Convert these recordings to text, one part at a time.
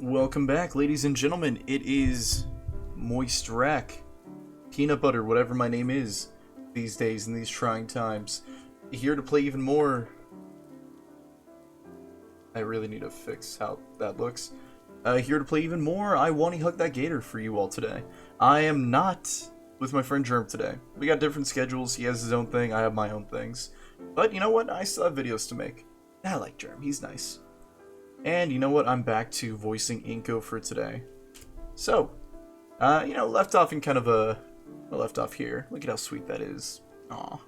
Welcome back, ladies and gentlemen. It is Moist Rack, Peanut Butter, whatever my name is these days in these trying times. Here to play even more. I really need to fix how that looks. Here to play even more. I Wani hug that Gator for you all today. I am not with my friend Germ today. We got different schedules. He has his own thing. I have my own things. But you know what? I still have videos to make. I like Germ. He's nice. And you know what? I'm back to voicing Inko for today. So, left off in kind of a... Well, left off here. Look at how sweet that is. Aw.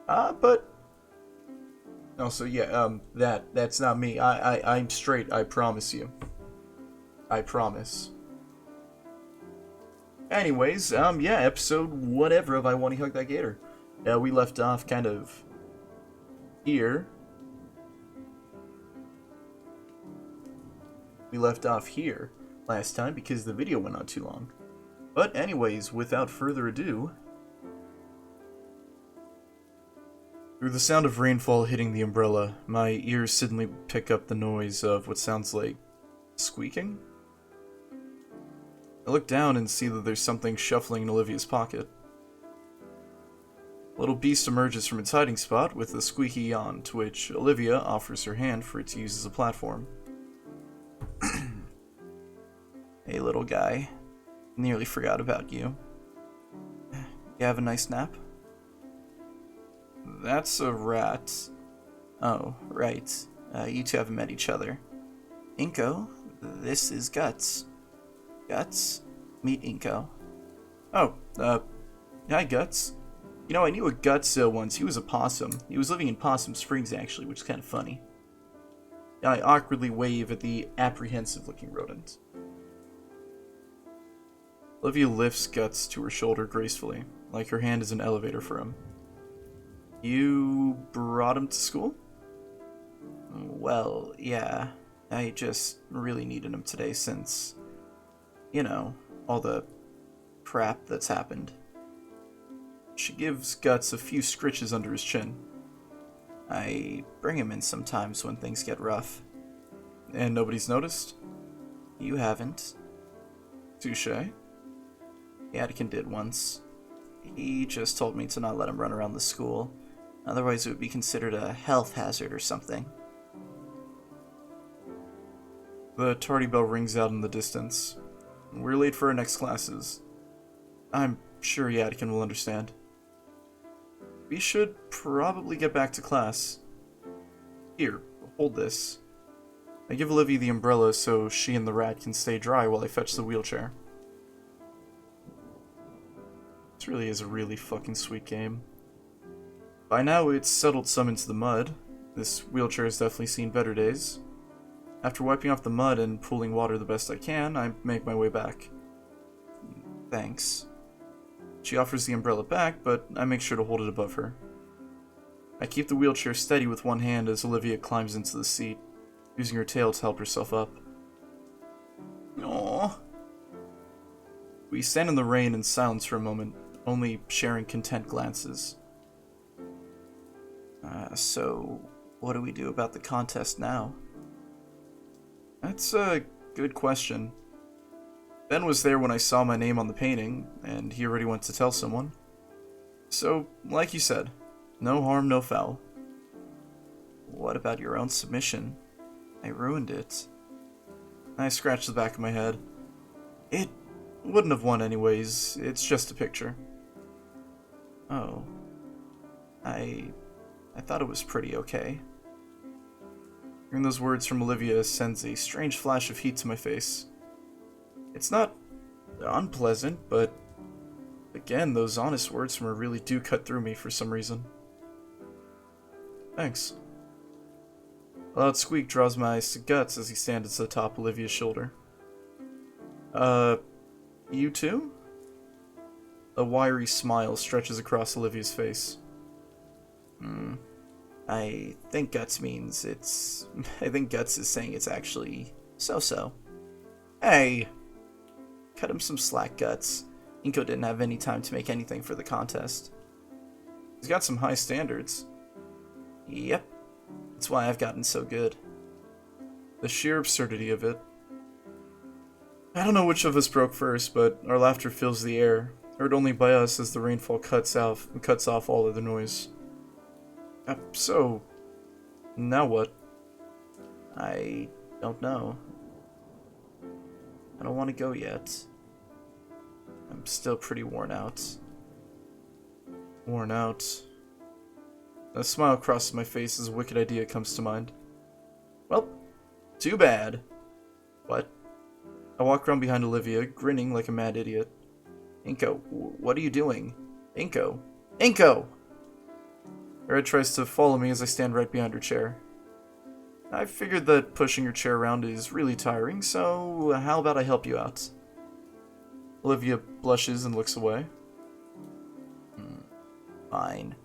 But... Also, yeah, that's not me. I'm straight, I promise you. I promise. Anyways, yeah, episode whatever of I Wanna Hug That Gator. We left off kind of... here. We left off here last time because the video went on too long. But anyways, without further ado... Through the sound of rainfall hitting the umbrella, my ears suddenly pick up the noise of what sounds like squeaking. I look down and see that there's something shuffling in Olivia's pocket. A little beast emerges from its hiding spot with a squeaky yawn, to which Olivia offers her hand for it to use as a platform. Hey, little guy. Nearly forgot about you. You have a nice nap? That's a rat. Oh, right. You two haven't met each other. Inko, this is Guts. Guts, meet Inko. Oh, hi Guts. You know, I knew a Guts once. He was a possum. He was living in Possum Springs, actually, which is kind of funny. I awkwardly wave at the apprehensive-looking rodent. Olivia lifts Guts to her shoulder gracefully, like her hand is an elevator for him. You brought him to school? Well, yeah. I just really needed him today since, you know, all the crap that's happened. She gives Guts a few scritches under his chin. I bring him in sometimes when things get rough. And nobody's noticed? You haven't. Touché. Yadikin did once. He just told me to not let him run around the school. Otherwise it would be considered a health hazard or something. The tardy bell rings out in the distance. We're late for our next classes. I'm sure Yadikin will understand. We should probably get back to class. Here, hold this. I give Olivia the umbrella so she and the rat can stay dry while I fetch the wheelchair. This really is a really fucking sweet game. By now it's settled some into the mud. This wheelchair has definitely seen better days. After wiping off the mud and pooling water the best I can, I make my way back. Thanks. She offers the umbrella back, but I make sure to hold it above her. I keep the wheelchair steady with one hand as Olivia climbs into the seat, using her tail to help herself up. Aww. We stand in the rain in silence for a moment, only sharing content glances. So, what do we do about the contest now? That's a good question. Ben was there when I saw my name on the painting, and he already went to tell someone. So, like you said, no harm, no foul. What about your own submission? I ruined it. I scratched the back of my head. It wouldn't have won anyways, it's just a picture. Oh. I thought it was pretty okay. Hearing those words from Olivia sends a strange flash of heat to my face. It's not unpleasant, but again, those honest words from her really do cut through me for some reason. Thanks. A loud squeak draws my eyes to Guts as he stands at the top of Olivia's shoulder. You too? A wiry smile stretches across Olivia's face. I think Guts means it's... I think Guts is saying it's actually so-so. Hey! Cut him some slack, Guts. Inko didn't have any time to make anything for the contest. He's got some high standards. Yep. That's why I've gotten so good. The sheer absurdity of it. I don't know which of us broke first, but our laughter fills the air, heard only by us as the rainfall cuts off all other noise. So, now what? I don't know. I don't want to go yet. I'm still pretty worn out. Worn out. A smile crosses my face as a wicked idea comes to mind. Well, too bad. What? I walk around behind Olivia, grinning like a mad idiot. Inko, what are you doing? Inko! Inko! Red tries to follow me as I stand right behind her chair. I figured that pushing your chair around is really tiring, so how about I help you out? Olivia blushes and looks away. Fine,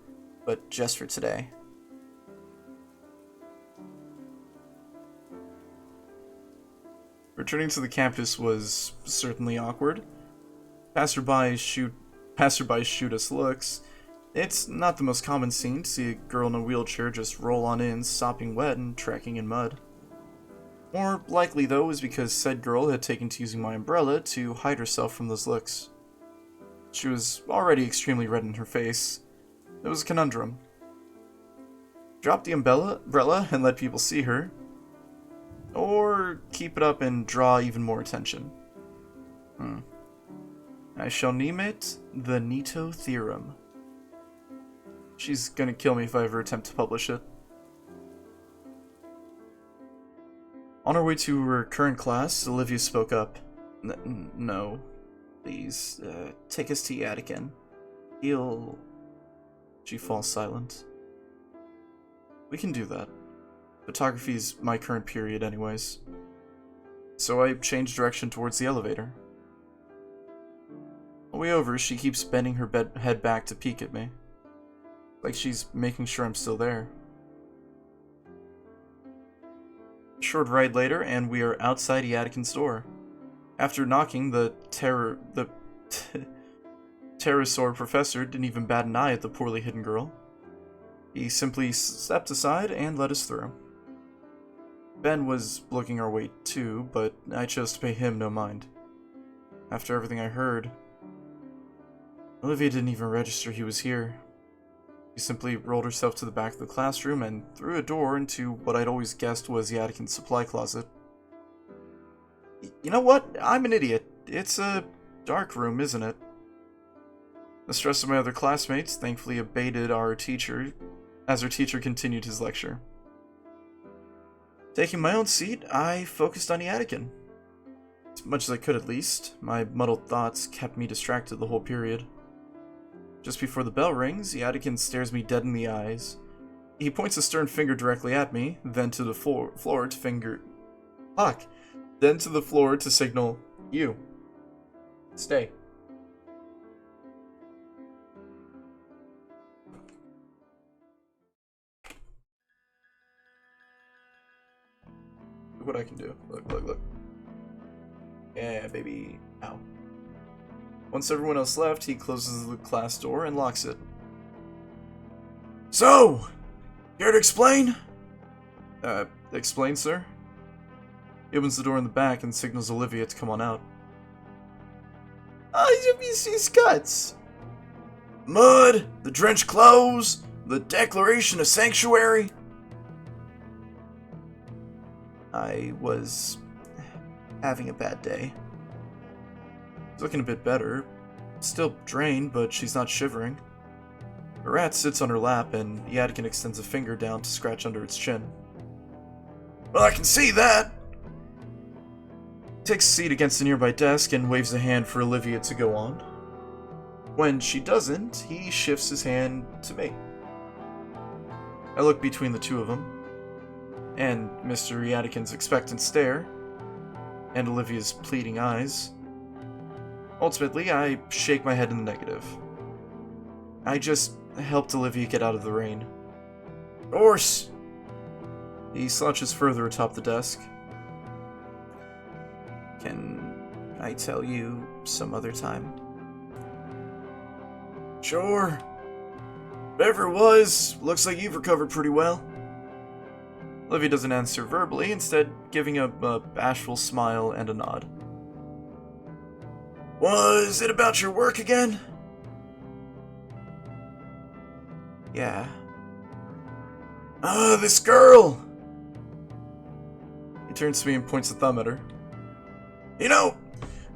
but just for today. Returning to the campus was certainly awkward. Passersby shoot us looks. It's not the most common scene to see a girl in a wheelchair just roll on in, sopping wet and tracking in mud. More likely, though, is because said girl had taken to using my umbrella to hide herself from those looks. She was already extremely red in her face. It was a conundrum. Drop the umbrella and let people see her, or keep it up and draw even more attention. I shall name it the Nito Theorem. She's gonna kill me if I ever attempt to publish it. On our way to her current class, Olivia spoke up. No, please, take us to Yadikin. She falls silent. We can do that. Photography's my current period anyways. So I change direction towards the elevator. On the way over, she keeps bending her head back to peek at me. Like she's making sure I'm still there. Short ride later, and we are outside Yadikin's door. After knocking, the pterosaur professor didn't even bat an eye at the poorly hidden girl. He simply stepped aside and let us through. Ben was looking our way too, but I chose to pay him no mind. After everything I heard, Olivia didn't even register he was here. She simply rolled herself to the back of the classroom and through a door into what I'd always guessed was Yadikin's supply closet. You know what? I'm an idiot. It's a dark room, isn't it? The stress of my other classmates thankfully abated our teacher continued his lecture. Taking my own seat, I focused on Yadikin. As much as I could at least, my muddled thoughts kept me distracted the whole period. Just before the bell rings, Yadikin stares me dead in the eyes. He points a stern finger directly at me, then to the floor to signal, you. Stay. Look what I can do. Look. Yeah, baby. Ow. Once everyone else left, he closes the class door and locks it. So, care to explain? Explain, sir? He opens the door in the back and signals Olivia to come on out. You see his guts. Mud, the drenched clothes, the declaration of sanctuary. I was having a bad day. She's looking a bit better. Still drained, but she's not shivering. A rat sits on her lap, and Yadikin extends a finger down to scratch under its chin. Well, I can see that! He takes a seat against a nearby desk and waves a hand for Olivia to go on. When she doesn't, he shifts his hand to me. I look between the two of them, and Mr. Yadikin's expectant stare, and Olivia's pleading eyes. Ultimately, I shake my head in the negative. I just helped Olivia get out of the rain. Of course! He slouches further atop the desk. Can I tell you some other time? Sure. Whatever it was, looks like you've recovered pretty well. Olivia doesn't answer verbally, instead giving a bashful smile and a nod. Was it about your work again? Yeah. This girl! He turns to me and points a thumb at her. You know,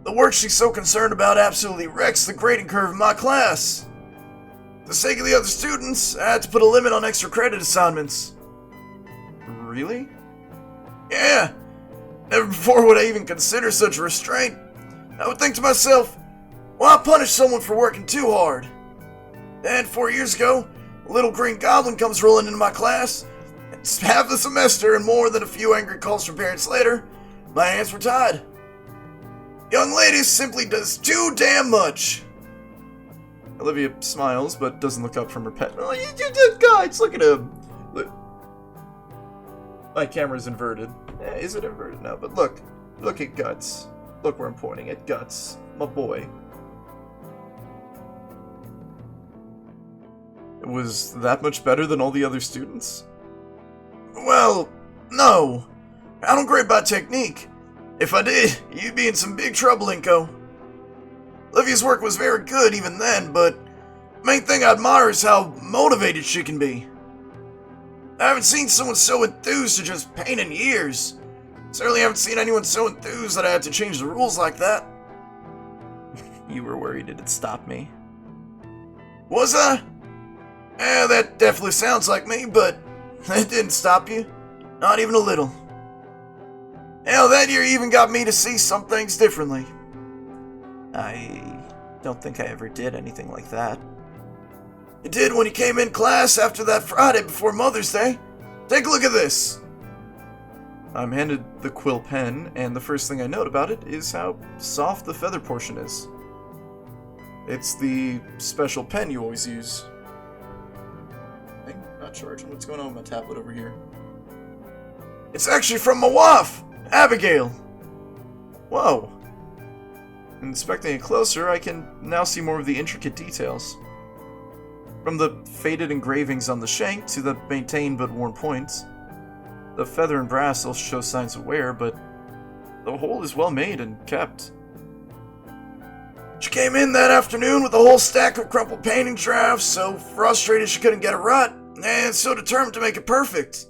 the work she's so concerned about absolutely wrecks the grading curve in my class. For the sake of the other students, I had to put a limit on extra credit assignments. Really? Yeah. Never before would I even consider such a restraint. I would think to myself, why punish someone for working too hard? And 4 years ago, a little green goblin comes rolling into my class. It's half the semester and more than a few angry calls from parents later, my hands were tied. Young lady simply does too damn much. Olivia smiles, but doesn't look up from her pet. Oh, guys, look at him. Look. My camera's inverted. Is it inverted? No, but look. Look at Guts. Look where I'm pointing at Guts. My boy. Was that much better than all the other students? Well, no. I don't grade by technique. If I did, you'd be in some big trouble, Inko. Olivia's work was very good even then, but the main thing I admire is how motivated she can be. I haven't seen someone so enthused to just paint in years. Certainly haven't seen anyone so enthused that I had to change the rules like that. You were worried it'd stop me. Was I? That definitely sounds like me, but it didn't stop you. Not even a little. Hell, that year even got me to see some things differently. I don't think I ever did anything like that. You did when you came in class after that Friday before Mother's Day. Take a look at this. I'm handed the quill pen, and the first thing I note about it is how soft the feather portion is. It's the special pen you always use. Not charging. What's going on with my tablet over here? It's actually from my wife, Abigail. Whoa. Inspecting it closer, I can now see more of the intricate details. From the faded engravings on the shank to the maintained but worn points. The feather and brass still show signs of wear, but the whole is well made and kept. She came in that afternoon with a whole stack of crumpled painting drafts, so frustrated she couldn't get it right, and so determined to make it perfect.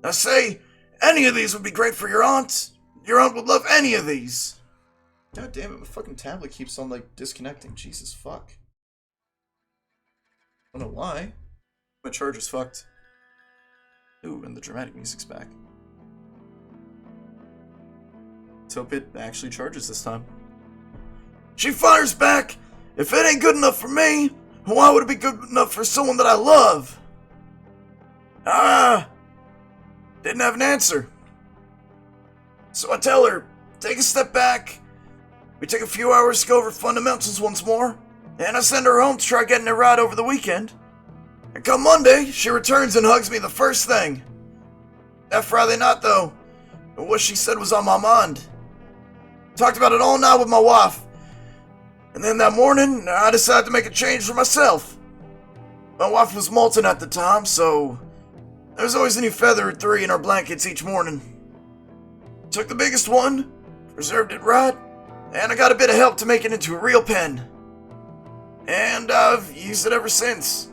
I say, any of these would be great for your aunt. Your aunt would love any of these. God damn it, my fucking tablet keeps on, like, disconnecting. Jesus fuck. I don't know why. My charger's fucked. Ooh, and the dramatic music's back. Let's hope it actually charges this time. She fires back! If it ain't good enough for me, why would it be good enough for someone that I love? Didn't have an answer. So I tell her, take a step back. We take a few hours to go over fundamentals once more, and I send her home to try getting it right over the weekend. And come Monday, she returns and hugs me the first thing. That Friday night, though, what she said was on my mind. Talked about it all night with my wife. And then that morning, I decided to make a change for myself. My wife was molting at the time, so there was always a new feather or 3 in our blankets each morning. Took the biggest one, preserved it right, and I got a bit of help to make it into a real pen. And I've used it ever since.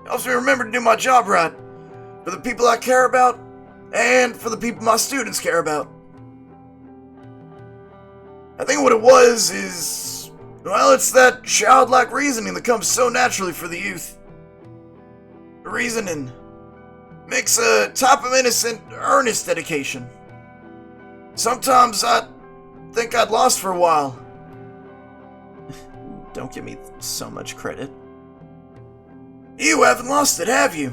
Helps me remember to do my job right, for the people I care about, and for the people my students care about. I think what it was is, well, it's that childlike reasoning that comes so naturally for the youth. Reasoning makes a type of innocent, earnest dedication. Sometimes I think I'd lost for a while. Don't give me so much credit. You haven't lost it, have you?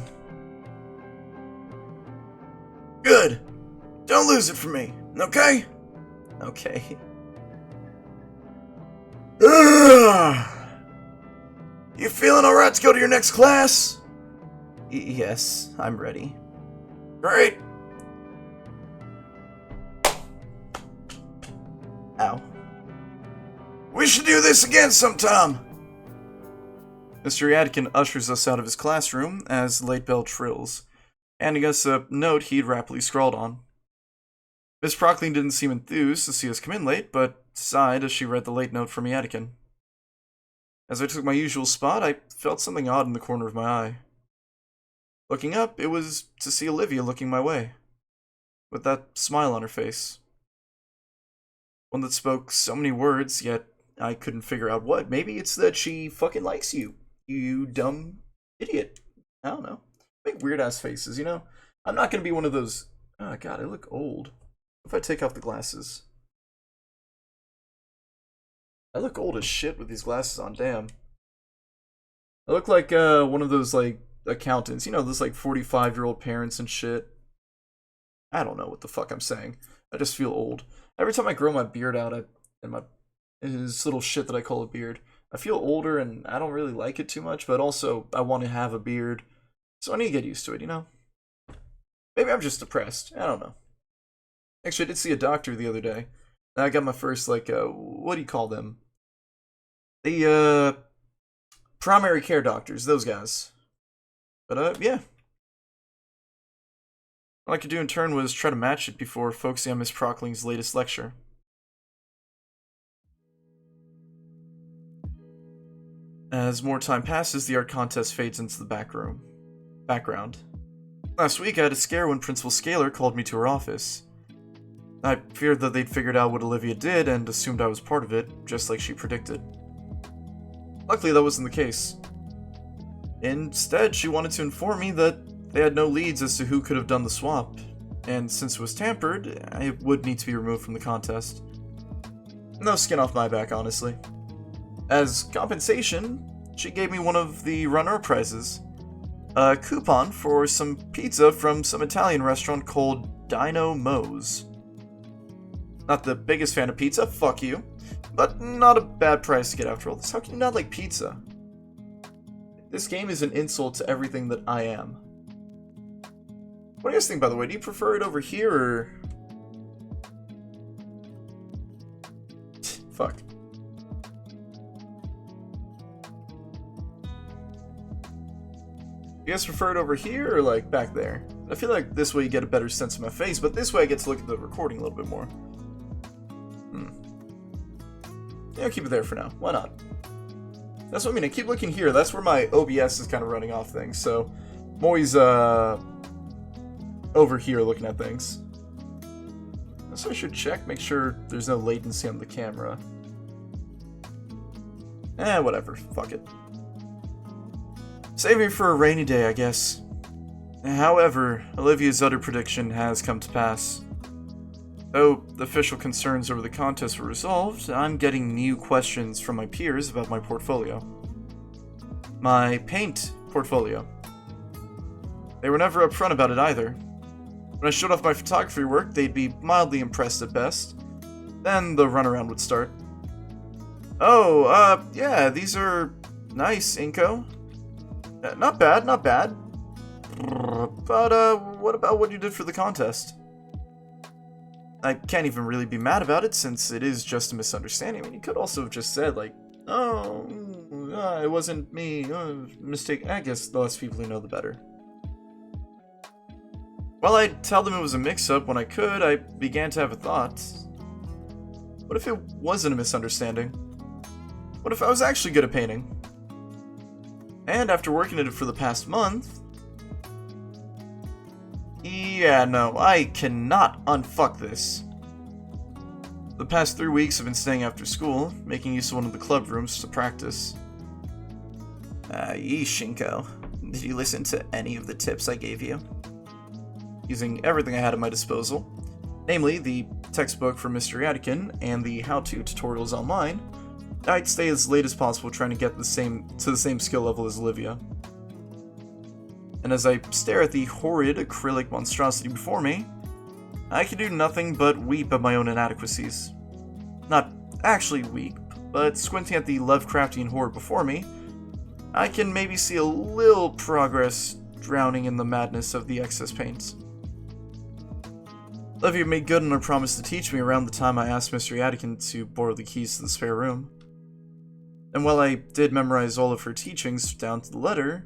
Good. Don't lose it for me, okay? Okay. You feeling alright to go to your next class? Yes, I'm ready. Great. Ow. We should do this again sometime. Mr. Yadkin ushers us out of his classroom as the late bell trills. handing us a note he'd rapidly scrawled on. Miss Prockley didn't seem enthused to see us come in late, but sighed as she read the late note from Yadikin. As I took my usual spot, I felt something odd in the corner of my eye. Looking up, it was to see Olivia looking my way, with that smile on her face. One that spoke so many words, yet I couldn't figure out what. Maybe it's that she fucking likes you, you dumb idiot. I don't know. Make weird-ass faces, you know? I'm not gonna be one of those... Oh god, I look old. What if I take off the glasses? I look old as shit with these glasses on, damn. I look like one of those, like, accountants. You know, those, like, 45-year-old parents and shit. I don't know what the fuck I'm saying. I just feel old. Every time I grow my beard out, this little shit that I call a beard, I feel older and I don't really like it too much, but also I want to have a beard. So I need to get used to it, you know? Maybe I'm just depressed. I don't know. Actually, I did see a doctor the other day. And I got my first, like, what do you call them? The, primary care doctors, those guys. But, yeah. All I could do in turn was try to match it before focusing on Miss Prockling's latest lecture. As more time passes, the art contest fades into the background. Last week, I had a scare when Principal Scalar called me to her office. I feared that they'd figured out what Olivia did and assumed I was part of it, just like she predicted. Luckily, that wasn't the case. Instead, she wanted to inform me that they had no leads as to who could have done the swap, and since it was tampered, it would need to be removed from the contest. No skin off my back, honestly. As compensation, she gave me one of the runner-up prizes. A coupon for some pizza from some Italian restaurant called Dino Mo's. Not the biggest fan of pizza, fuck you, but not a bad price to get after all this. How can you not like pizza? This game is an insult to everything that I am. What do you guys think, by the way? Do you prefer it over here, or... Fuck. You guys prefer it over here, or, like, back there? I feel like this way you get a better sense of my face, but this way I get to look at the recording a little bit more. Yeah, I'll keep it there for now. Why not? That's what I mean. I keep looking here. That's where my OBS is kind of running off things, so I'm always, over here looking at things. So I should check, make sure there's no latency on the camera. Whatever. Fuck it. Save me for a rainy day, I guess. However, Olivia's utter prediction has come to pass. Though the official concerns over the contest were resolved, I'm getting new questions from my peers about my portfolio. My paint portfolio. They were never upfront about it either. When I showed off my photography work, they'd be mildly impressed at best. Then the runaround would start. Oh, yeah, these are nice, Inko. Not bad, not bad. But, what about what you did for the contest? I can't even really be mad about it, since it is just a misunderstanding. I mean, you could also have just said, like, oh, it wasn't me, mistake. I guess the less people who know, the better. While I'd tell them it was a mix-up when I could, I began to have a thought. What if it wasn't a misunderstanding? What if I was actually good at painting? And after working at it for the past month... Yeah, no, I cannot unfuck this. The past 3 weeks I've been staying after school, making use of one of the club rooms to practice. Shinko. Did you listen to any of the tips I gave you? Using everything I had at my disposal, namely the textbook from Mr. Yadikin and the how-to tutorials online, I'd stay as late as possible trying to get to the same skill level as Olivia. And as I stare at the horrid acrylic monstrosity before me, I can do nothing but weep at my own inadequacies. Not actually weep, but squinting at the Lovecraftian horror before me, I can maybe see a little progress drowning in the madness of the excess paints. Olivia made good on her promise to teach me around the time I asked Mr. Yadikin to borrow the keys to the spare room. And while I did memorize all of her teachings down to the letter...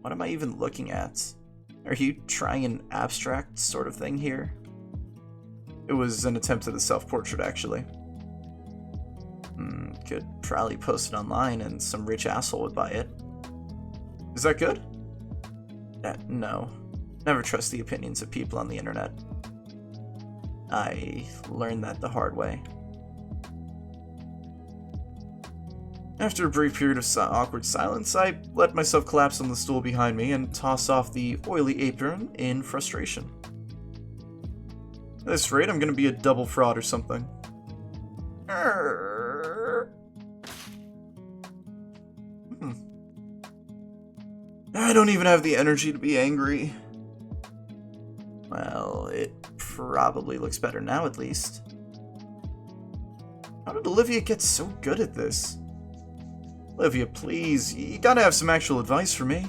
What am I even looking at? Are you trying an abstract sort of thing here? It was an attempt at a self-portrait, actually. Could probably post it online and some rich asshole would buy it. Is that good? No. Never trust the opinions of people on the internet. I learned that the hard way. After a brief period of awkward silence, I let myself collapse on the stool behind me and toss off the oily apron in frustration. At this rate, I'm gonna be a double fraud or something. I don't even have the energy to be angry. Well, it probably looks better now, at least. How did Olivia get so good at this? Olivia, please, you gotta have some actual advice for me.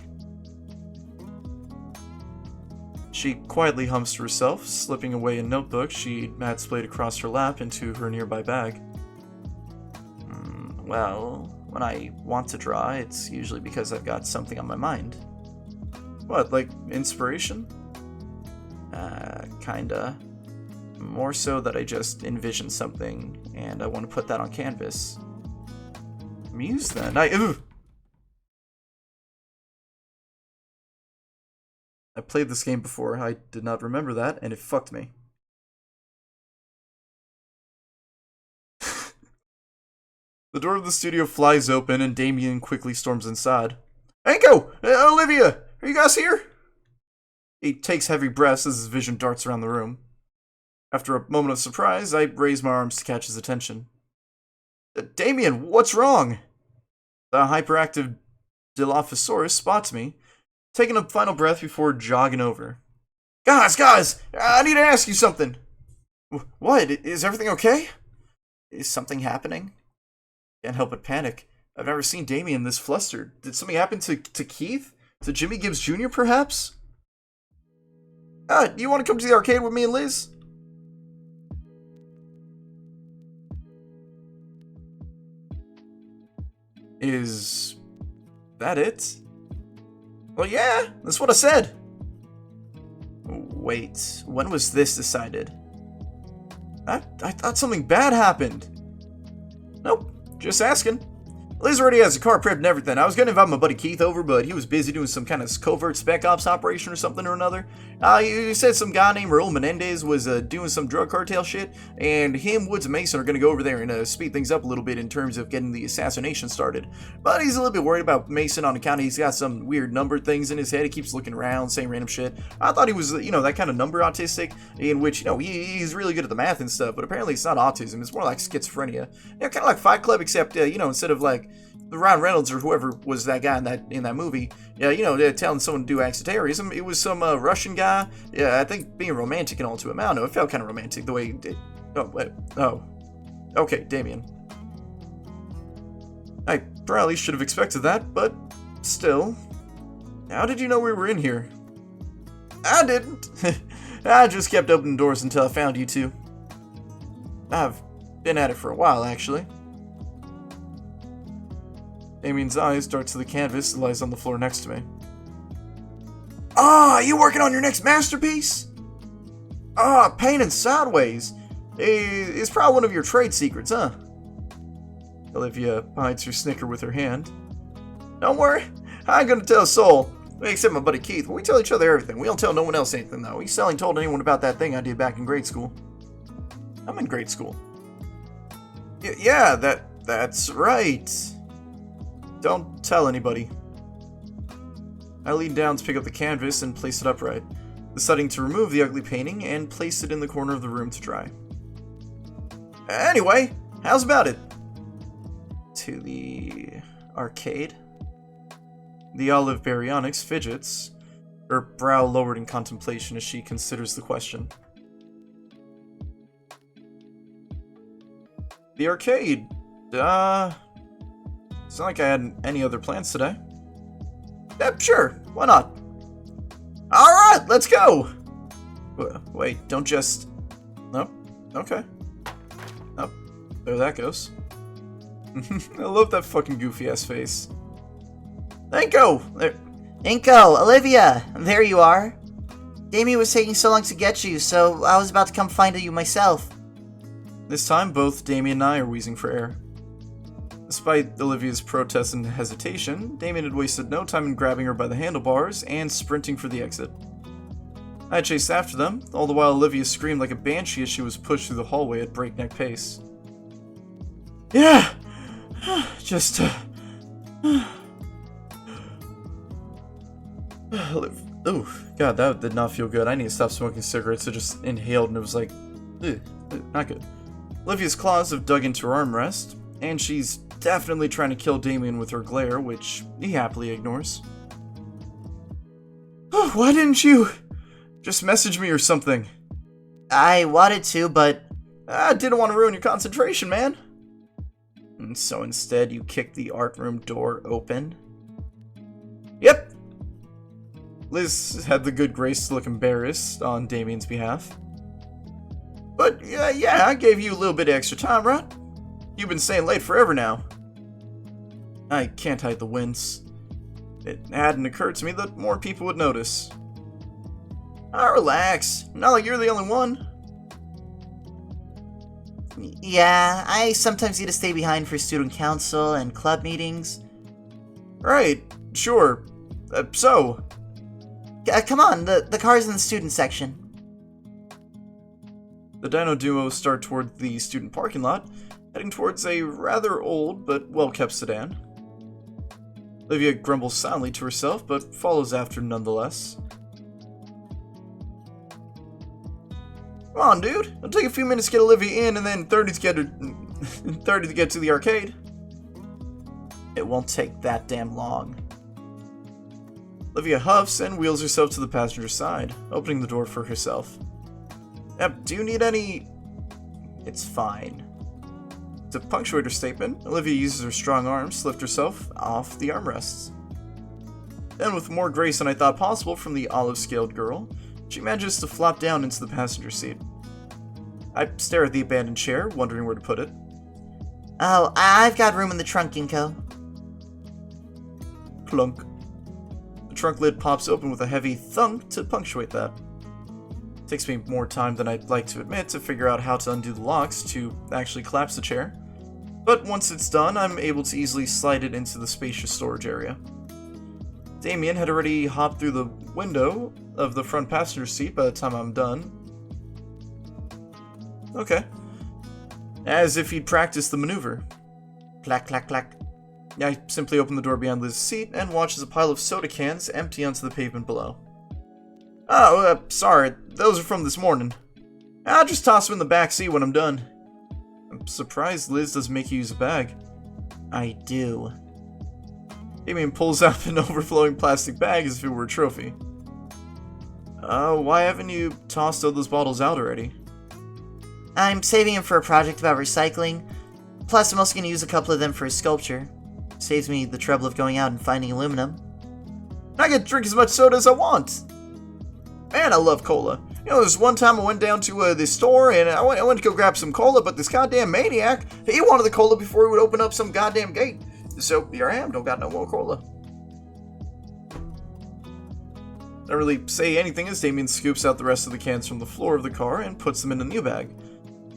She quietly hums to herself, slipping away a notebook she had splayed across her lap into her nearby bag. Well, when I want to draw, it's usually because I've got something on my mind. What, like inspiration? Kinda. More so that I just envision something, and I want to put that on canvas. Muse, then. I played this game before, I did not remember that, and it fucked me. The door of the studio flies open, and Damien quickly storms inside. Anko! Olivia! Are you guys here? He takes heavy breaths as his vision darts around the room. After a moment of surprise, I raise my arms to catch his attention. Damien, what's wrong? The hyperactive Dilophosaurus spots me, taking a final breath before jogging over. Guys! I need to ask you something! What? Is everything okay? Is something happening? Can't help but panic. I've never seen Damien this flustered. Did something happen to Keith? To Jimmy Gibbs Jr., perhaps? You want to come to the arcade with me and Liz? Is that it? Well, yeah, that's what I said. Wait, when was this decided? I thought something bad happened. Nope, just asking. Liz already has a car prepped and everything. I was gonna invite my buddy Keith over, but he was busy doing some kind of covert spec ops operation or something or another. He said some guy named Raul Menendez was doing some drug cartel shit, and him, Woods, and Mason are gonna go over there and speed things up a little bit in terms of getting the assassination started. But he's a little bit worried about Mason on account of he's got some weird number things in his head. He keeps looking around, saying random shit. I thought he was, that kind of number autistic, in which, he's really good at the math and stuff, but apparently it's not autism. It's more like schizophrenia. Kind of like Fight Club, except, instead of like Ryan Reynolds or whoever was that guy in that movie, telling someone to do acts of terrorism, it was some Russian guy. Yeah, I think being romantic and all to him. I don't know, it felt kind of romantic the way he did. Okay, Damien. I probably should have expected that, but still. How did you know we were in here? I didn't. I just kept opening doors until I found you two. I've been at it for a while, actually. Damien's eyes dart to the canvas that lies on the floor next to me. You working on your next masterpiece? Painting sideways. It's probably one of your trade secrets, huh? Olivia hides her snicker with her hand. Don't worry, I ain't gonna tell a soul. Except my buddy Keith. We tell each other everything. We don't tell no one else anything, though. He ain't told anyone about that thing I did back in grade school. I'm in grade school. Yeah, that's right. Don't tell anybody. I leaned down to pick up the canvas and place it upright, deciding to remove the ugly painting and place it in the corner of the room to dry. Anyway, how's about it? To the arcade? The olive baryonyx fidgets, her brow lowered in contemplation as she considers the question. The arcade? It's not like I had any other plans today. Sure, why not? Alright, let's go! Wait, don't just... No? Okay. Oh, there that goes. I love that fucking goofy-ass face. Anko! Inko, Olivia, there you are. Damien was taking so long to get you, so I was about to come find you myself. This time, both Damien and I are wheezing for air. Despite Olivia's protest and hesitation, Damien had wasted no time in grabbing her by the handlebars and sprinting for the exit. I chased after them, all the while Olivia screamed like a banshee as she was pushed through the hallway at breakneck pace. Yeah! Just, Ooh, God, that did not feel good. I need to stop smoking cigarettes. I just inhaled and it was like, not good. Olivia's claws have dug into her armrest, and she's definitely trying to kill Damien with her glare, which he happily ignores. Oh, why didn't you just message me or something? I wanted to, but I didn't want to ruin your concentration, man. And so instead, you kicked the art room door open? Yep. Liz had the good grace to look embarrassed on Damien's behalf. But, yeah, I gave you a little bit of extra time, right? You've been staying late forever now. I can't hide the wince. It hadn't occurred to me that more people would notice. Relax. Not like you're the only one. yeah, I sometimes need to stay behind for student council and club meetings. Right, sure. So? Come on, the car's in the student section. The Dino duo start toward the student parking lot, heading towards a rather old but well-kept sedan. Olivia grumbles silently to herself, but follows after nonetheless. Come on, dude. It'll take a few minutes to get Olivia in, and then 30 to get to the arcade. It won't take that damn long. Olivia huffs and wheels herself to the passenger side, opening the door for herself. Do you need any... It's fine. To punctuate her statement, Olivia uses her strong arms to lift herself off the armrests. Then, with more grace than I thought possible from the olive-scaled girl, she manages to flop down into the passenger seat. I stare at the abandoned chair, wondering where to put it. Oh, I've got room in the trunk, Inko. Plunk. The trunk lid pops open with a heavy thunk to punctuate that. It takes me more time than I'd like to admit to figure out how to undo the locks to actually collapse the chair, but once it's done, I'm able to easily slide it into the spacious storage area. Damien had already hopped through the window of the front passenger seat by the time I'm done. Okay. As if he'd practiced the maneuver. Clack, clack, clack. I simply open the door behind Liz's seat and watch as a pile of soda cans empty onto the pavement below. Oh, sorry. Those are from this morning. I'll just toss them in the back seat when I'm done. I'm surprised Liz doesn't make you use a bag. I do. Damien pulls out an overflowing plastic bag as if it were a trophy. Why haven't you tossed all those bottles out already? I'm saving them for a project about recycling. Plus, I'm also going to use a couple of them for a sculpture. Saves me the trouble of going out and finding aluminum. I can drink as much soda as I want. Man, I love cola. You know, there's one time I went down to the store and I went to go grab some cola, but this goddamn maniac, he wanted the cola before he would open up some goddamn gate. So here I am, don't got no more cola. Don't really say anything as Damien scoops out the rest of the cans from the floor of the car and puts them in a new bag,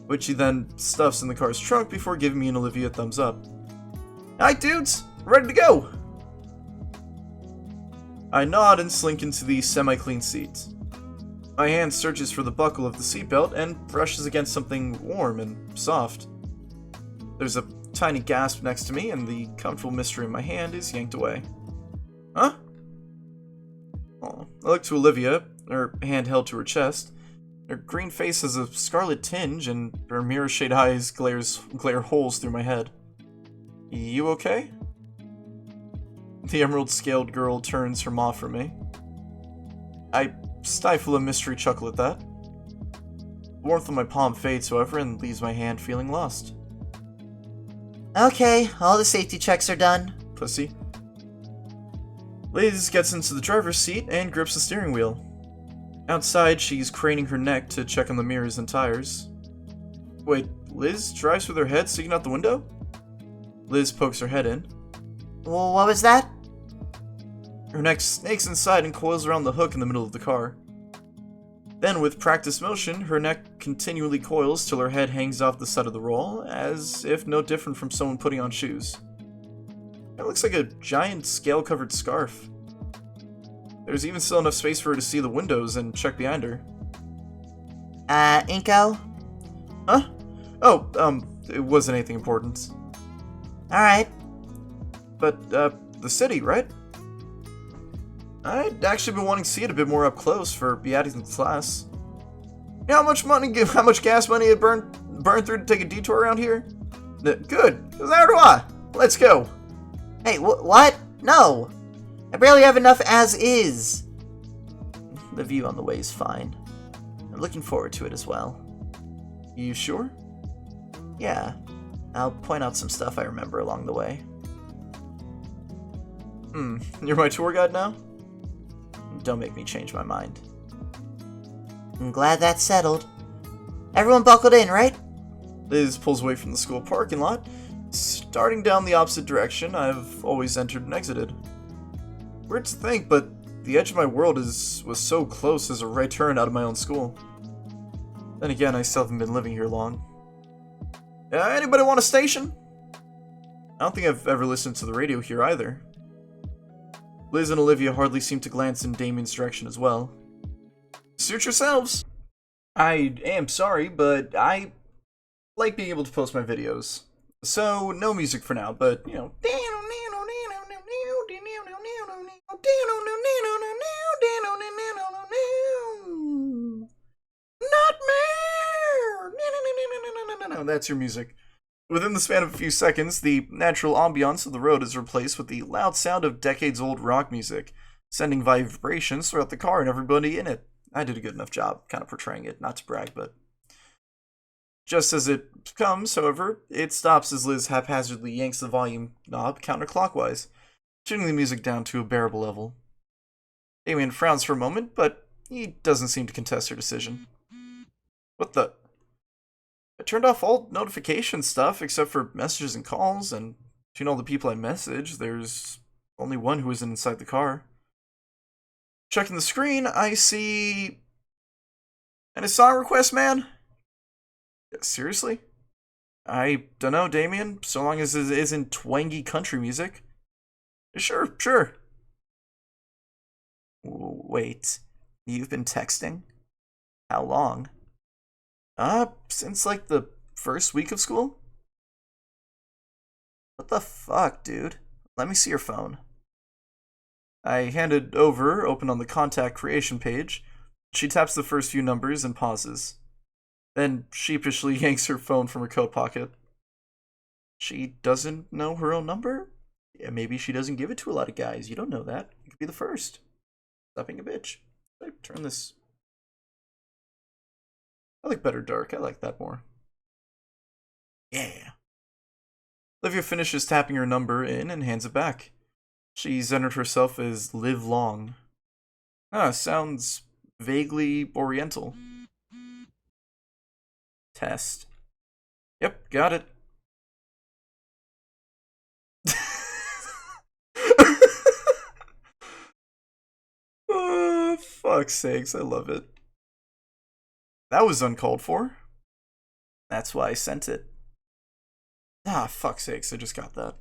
which he then stuffs in the car's trunk before giving me and Olivia a thumbs up. Alright dudes, ready to go! I nod and slink into the semi-clean seat. My hand searches for the buckle of the seatbelt and brushes against something warm and soft. There's a tiny gasp next to me and the comfortable mystery in my hand is yanked away. Huh? Oh, I look to Olivia, her hand held to her chest. Her green face has a scarlet tinge and her mirror-shade eyes glare holes through my head. You okay? The emerald-scaled girl turns her maw from me. I stifle a mystery chuckle at that. The warmth of my palm fades, however, and leaves my hand feeling lost. Okay, all the safety checks are done. Pussy. Liz gets into the driver's seat and grips the steering wheel. Outside, she's craning her neck to check on the mirrors and tires. Wait, Liz drives with her head sticking out the window? Liz pokes her head in. Well, what was that? Her neck snakes inside and coils around the hook in the middle of the car. Then, with practiced motion, her neck continually coils till her head hangs off the side of the roll, as if no different from someone putting on shoes. It looks like a giant scale-covered scarf. There's even still enough space for her to see the windows and check behind her. Inko? Huh? Oh, it wasn't anything important. Alright. But, the city, right? I'd actually been wanting to see it a bit more up close for Beatty's class. You know how much gas money it burned through to take a detour around here? Good, because now do I. Let's go. Hey, what? No! I barely have enough as is. The view on the way is fine. I'm looking forward to it as well. You sure? Yeah. I'll point out some stuff I remember along the way. You're my tour guide now? Don't make me change my mind. I'm glad that's settled. Everyone buckled in, right? Liz pulls away from the school parking lot, starting down the opposite direction I've always entered and exited. Weird to think, but the edge of my world was so close as a right turn out of my own school. Then again, I still haven't been living here long. Anybody want a station? I don't think I've ever listened to the radio here either. Liz and Olivia hardly seem to glance in Damien's direction as well. Suit yourselves! I am sorry, but I like being able to post my videos. So, no music for now, but, you know. Nightmare! That's your music. Within the span of a few seconds, the natural ambiance of the road is replaced with the loud sound of decades-old rock music, sending vibrations throughout the car and everybody in it. I did a good enough job kind of portraying it, not to brag, but... Just as it comes, however, it stops as Liz haphazardly yanks the volume knob counterclockwise, tuning the music down to a bearable level. Damien frowns for a moment, but he doesn't seem to contest her decision. What the... I turned off all notification stuff except for messages and calls, and between all the people I messaged, there's only one who isn't inside the car. Checking the screen, I see... And a song request, man? Seriously? I dunno, Damien, so long as it isn't twangy country music. Sure. Wait, you've been texting? How long? Since like the first week of school? What the fuck, dude? Let me see your phone. I hand it over, open on the contact creation page. She taps the first few numbers and pauses. Then sheepishly yanks her phone from her coat pocket. She doesn't know her own number? Yeah, maybe she doesn't give it to a lot of guys. You don't know that. You could be the first. Stop being a bitch. I turn this... I like better dark. I like that more. Yeah. Olivia finishes tapping her number in and hands it back. She's entered herself as Live Long. Sounds vaguely oriental. Test. Yep, got it. Oh, fuck's sakes, I love it. That was uncalled for. That's why I sent it. Fuck's sakes, I just got that.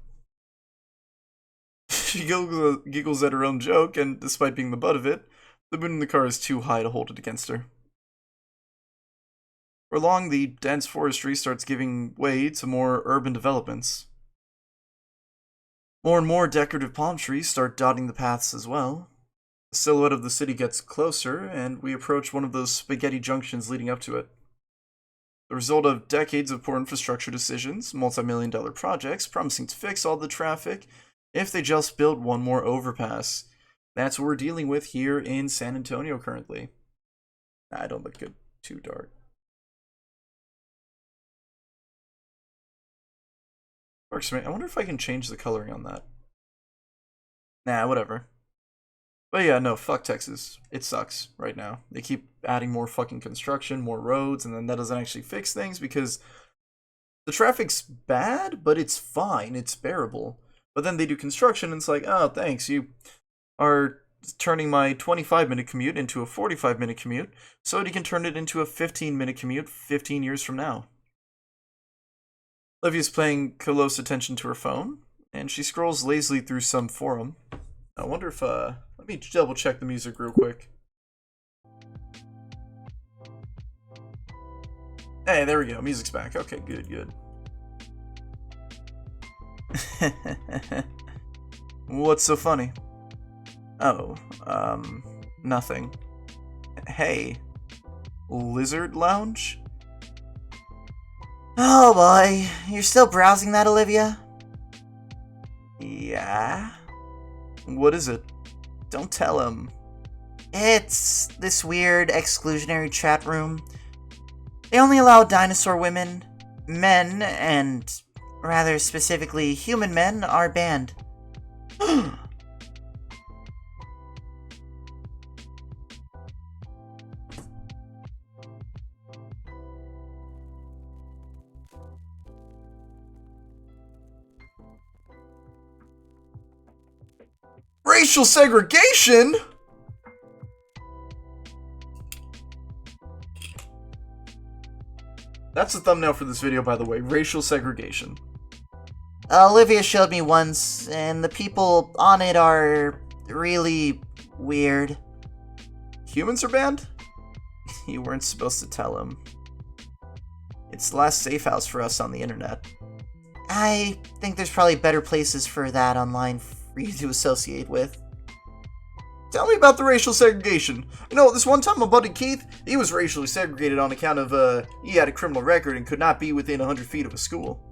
She giggles at her own joke, and despite being the butt of it, the moon in the car is too high to hold it against her. For long, the dense forestry starts giving way to more urban developments. More and more decorative palm trees start dotting the paths as well. The silhouette of the city gets closer, and we approach one of those spaghetti junctions leading up to it. The result of decades of poor infrastructure decisions, multi-million-dollar projects promising to fix all the traffic if they just built one more overpass. That's what we're dealing with here in San Antonio currently. I don't look good. Too dark. Works for me. I wonder if I can change the coloring on that. Nah, whatever. But yeah, no, fuck Texas. It sucks right now. They keep adding more fucking construction, more roads, and then that doesn't actually fix things because the traffic's bad, but it's fine. It's bearable. But then they do construction and it's like, oh, thanks, you are turning my 25-minute commute into a 45-minute commute so that he can turn it into a 15-minute commute 15 years from now. Livia's paying close attention to her phone, and she scrolls lazily through some forum. I wonder if, let me double check the music real quick. Hey, there we go. Music's back. Okay, good, good. What's so funny? Oh, nothing. Hey, Lizard Lounge? Oh boy, you're still browsing that, Olivia? Yeah? What is it? Don't tell him. It's this weird exclusionary chat room. They only allow dinosaur women. Men, and rather specifically human men, are banned. Racial segregation? That's the thumbnail for this video, by the way. Racial segregation. Olivia showed me once, and the people on it are really weird. Humans are banned? You weren't supposed to tell him. It's the last safe house for us on the internet. I think there's probably better places for that online for you to associate with. Tell me about the racial segregation. You know, this one time my buddy Keith, he was racially segregated on account of, he had a criminal record and could not be within 100 feet of a school.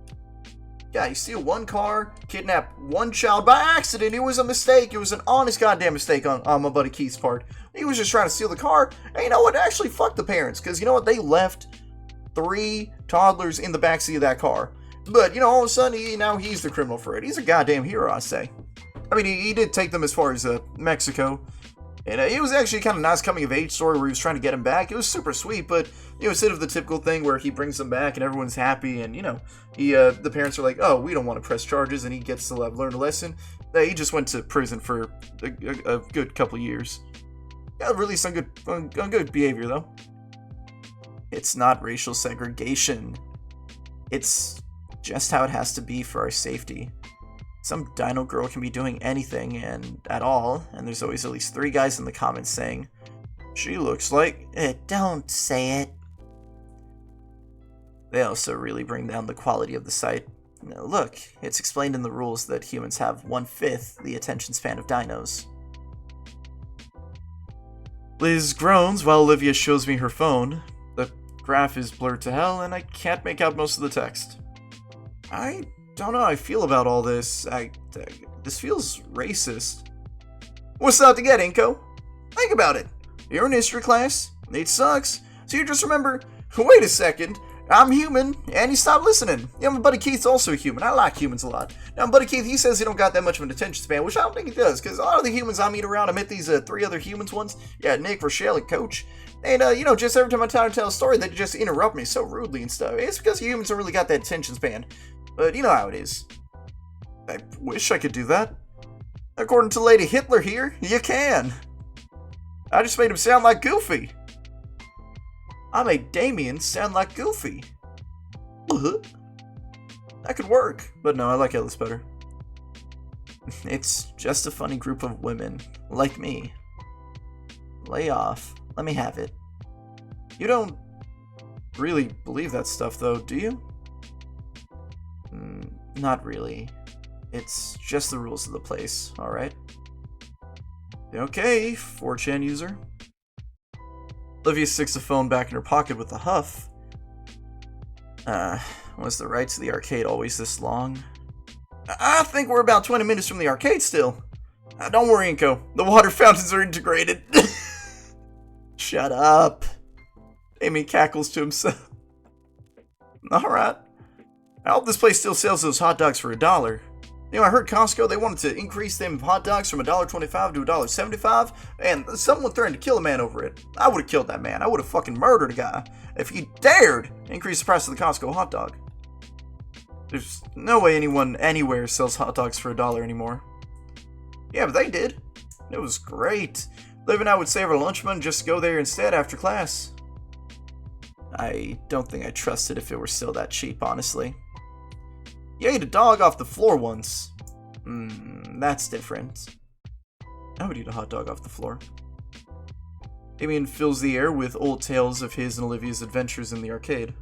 Yeah, you steal one car, kidnap one child by accident. It was a mistake. It was an honest goddamn mistake on my buddy Keith's part. He was just trying to steal the car. And you know what? Actually, fuck the parents. Because you know what? They left 3 toddlers in the backseat of that car. But, you know, all of a sudden, now he's the criminal for it. He's a goddamn hero, I say. I mean, he did take them as far as Mexico. And it was actually kind of nice coming-of-age story where he was trying to get him back. It was super sweet, but, you know, instead of the typical thing where he brings them back and everyone's happy and, you know, the parents are like, oh, we don't want to press charges, and he gets to learn a lesson. He just went to prison for a good couple years. Yeah, released on good behavior, though. It's not racial segregation. It's just how it has to be for our safety. Some dino girl can be doing anything and at all, and there's always at least 3 guys in the comments saying, she looks like... Don't say it. They also really bring down the quality of the site. Now, look, it's explained in the rules that humans have 1/5 the attention span of dinos. Liz groans while Olivia shows me her phone. The graph is blurred to hell, and I can't make out most of the text. I don't know how I feel about all this. This feels racist. What's not to get, Inko? Think about it. You're in history class. It sucks. So you just remember, wait a second, I'm human, and you stop listening. Yeah, my buddy Keith's also human. I like humans a lot. Now, my buddy Keith, he says he don't got that much of an attention span, which I don't think he does, because a lot of the humans I meet around, I met these 3 other humans once. Yeah, Nick, Rochelle, and Coach. And, you know, just every time I try to tell a story, they just interrupt me so rudely and stuff. It's because humans don't really got that attention span. But you know how it is. I wish I could do that. According to Lady Hitler here, you can. I just made him sound like Goofy. I made Damien sound like Goofy. That could work, but no, I like Ellis better. It's just a funny group of women, like me. Lay off. Let me have it. You don't really believe that stuff, though, do you? Not really. It's just the rules of the place, alright? Okay, 4chan user. Olivia sticks the phone back in her pocket with a huff. Was the ride to the arcade always this long? I think we're about 20 minutes from the arcade still. Don't worry, Inko. The water fountains are integrated. Shut up. Amy cackles to himself. Alright. I hope this place still sells those hot dogs for $1. You know, I heard Costco, they wanted to increase them hot dogs from $1.25 to $1.75, and someone threatened to kill a man over it. I would have killed that man. I would have fucking murdered a guy if he dared increase the price of the Costco hot dog. There's no way anyone anywhere sells hot dogs for $1 anymore. Yeah, but they did. It was great. Liv and I would save our lunch money just to go there instead after class. I don't think I'd trust it if it were still that cheap, honestly. You ate a dog off the floor once. That's different. I would eat a hot dog off the floor. Damien fills the air with old tales of his and Olivia's adventures in the arcade.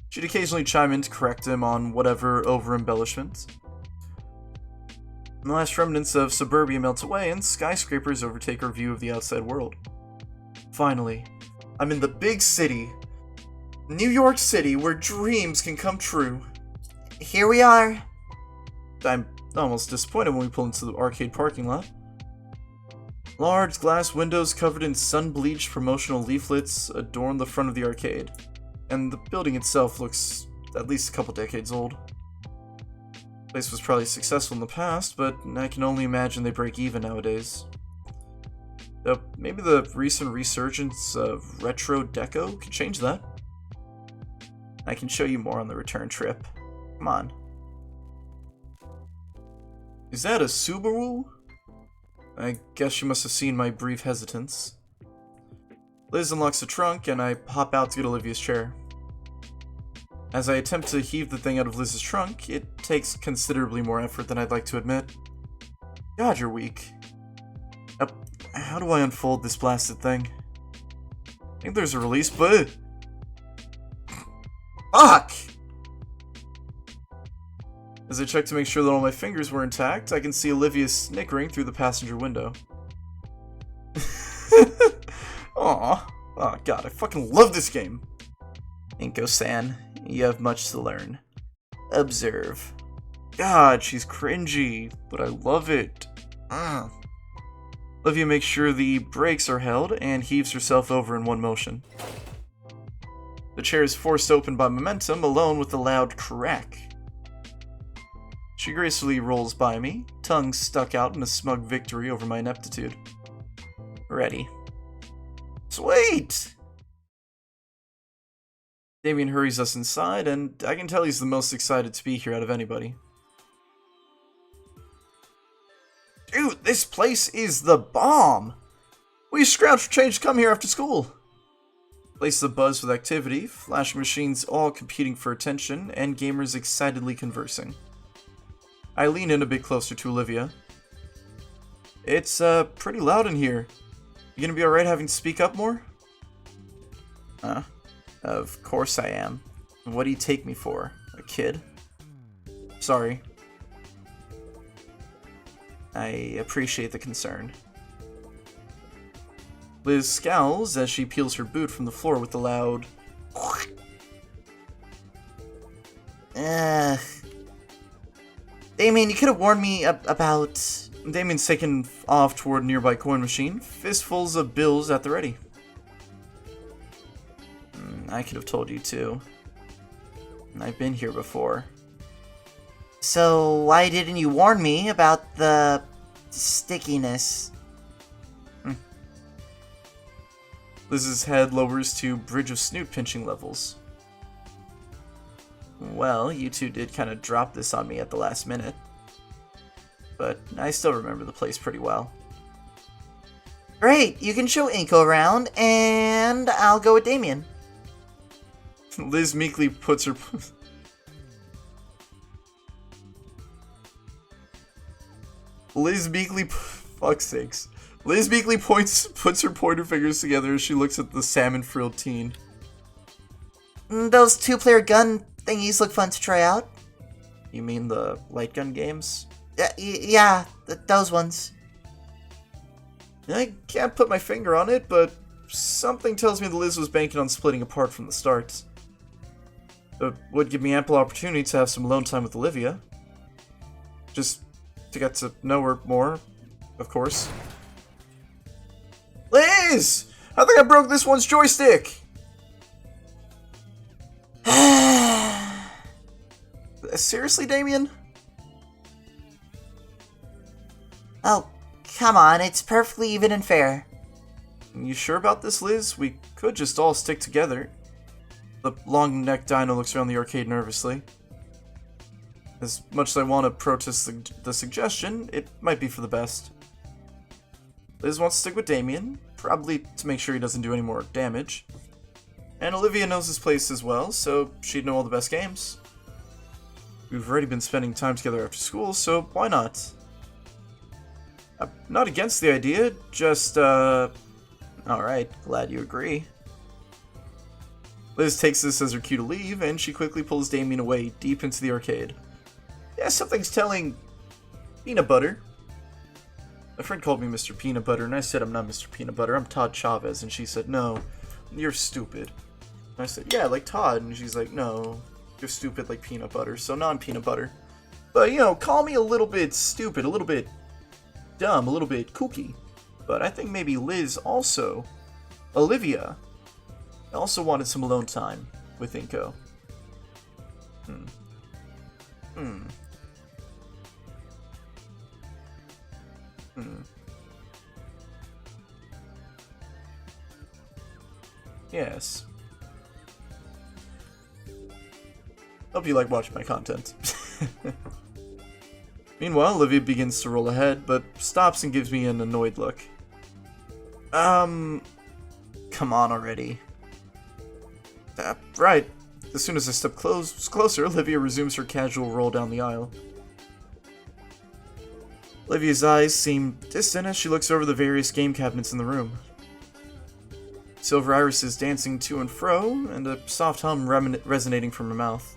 She'd occasionally chime in to correct him on whatever over-embellishments. The last remnants of suburbia melt away and skyscrapers overtake our view of the outside world. Finally, I'm in the big city. New York City, where dreams can come true. Here we are. I'm almost disappointed when we pull into the arcade parking lot. Large glass windows covered in sun-bleached promotional leaflets adorn the front of the arcade, and the building itself looks at least a couple decades old. The place was probably successful in the past, but I can only imagine they break even nowadays. Though maybe the recent resurgence of retro deco could change that. I can show you more on the return trip. Come on. Is that a Subaru? I guess you must have seen my brief hesitance. Liz unlocks the trunk, and I hop out to get Olivia's chair. As I attempt to heave the thing out of Liz's trunk, it takes considerably more effort than I'd like to admit. God, you're weak. How do I unfold this blasted thing? I think there's a release, but... Fuck! As I check to make sure that all my fingers were intact, I can see Olivia snickering through the passenger window. Aw. Oh god, I fucking love this game! Inko-san, you have much to learn. Observe. God, she's cringy, but I love it. Olivia makes sure the brakes are held and heaves herself over in one motion. The chair is forced open by momentum, alone with a loud crack. She gracefully rolls by me, tongue stuck out in a smug victory over my ineptitude. Ready. Sweet! Damien hurries us inside, and I can tell he's the most excited to be here out of anybody. Dude, this place is the bomb! We scrounged for change to come here after school. Place is abuzz with activity, flashing machines all competing for attention, and gamers excitedly conversing. I lean in a bit closer to Olivia. It's, pretty loud in here. You gonna be alright having to speak up more? Of course I am. What do you take me for? A kid? Sorry. I appreciate the concern. Liz scowls as she peels her boot from the floor with a loud... Damien, you could have warned me about... Damien's taken off toward a nearby coin machine, fistfuls of bills at the ready. I could have told you too. I've been here before. So why didn't you warn me about the stickiness? Liz's head lowers to bridge of snoot pinching levels. Well, you two did kind of drop this on me at the last minute. But I still remember the place pretty well. Great, you can show Inko around, and I'll go with Damien. Liz meekly puts her... Fuck's sakes. Liz meekly puts her pointer fingers together as she looks at the salmon-frilled teen. Those two-player gun thingies look fun to try out. You mean the light gun games? Yeah, those ones. I can't put my finger on it, but something tells me that Liz was banking on splitting apart from the start. It would give me ample opportunity to have some alone time with Olivia. Just to get to know her more, of course. Liz! I think I broke this one's joystick! Seriously, Damien? Oh, come on, it's perfectly even and fair. You sure about this, Liz? We could just all stick together. The long-necked dino looks around the arcade nervously. As much as I want to protest the suggestion, it might be for the best. Liz wants to stick with Damien, probably to make sure he doesn't do any more damage. And Olivia knows his place as well, so she'd know all the best games. We've already been spending time together after school, so why not? I'm not against the idea, just, Alright, glad you agree. Liz takes this as her cue to leave, and she quickly pulls Damien away deep into the arcade. Yeah, something's telling Peanut Butter. My friend called me Mr. Peanut Butter, and I said I'm not Mr. Peanut Butter, I'm Todd Chavez, and she said, no, you're stupid. And I said, yeah, like Todd, and she's like, no, you're stupid like Peanut Butter, so non-Peanut Butter. But, you know, call me a little bit stupid, a little bit dumb, a little bit kooky. But I think maybe Liz also, Olivia, also wanted some alone time with Inko. Yes. Hope you like watching my content. Meanwhile, Olivia begins to roll ahead, but stops and gives me an annoyed look. Come on already. Right. As soon as I step closer, Olivia resumes her casual roll down the aisle. Olivia's eyes seem distant as she looks over the various game cabinets in the room. Silver irises dancing to and fro, and a soft hum resonating from her mouth.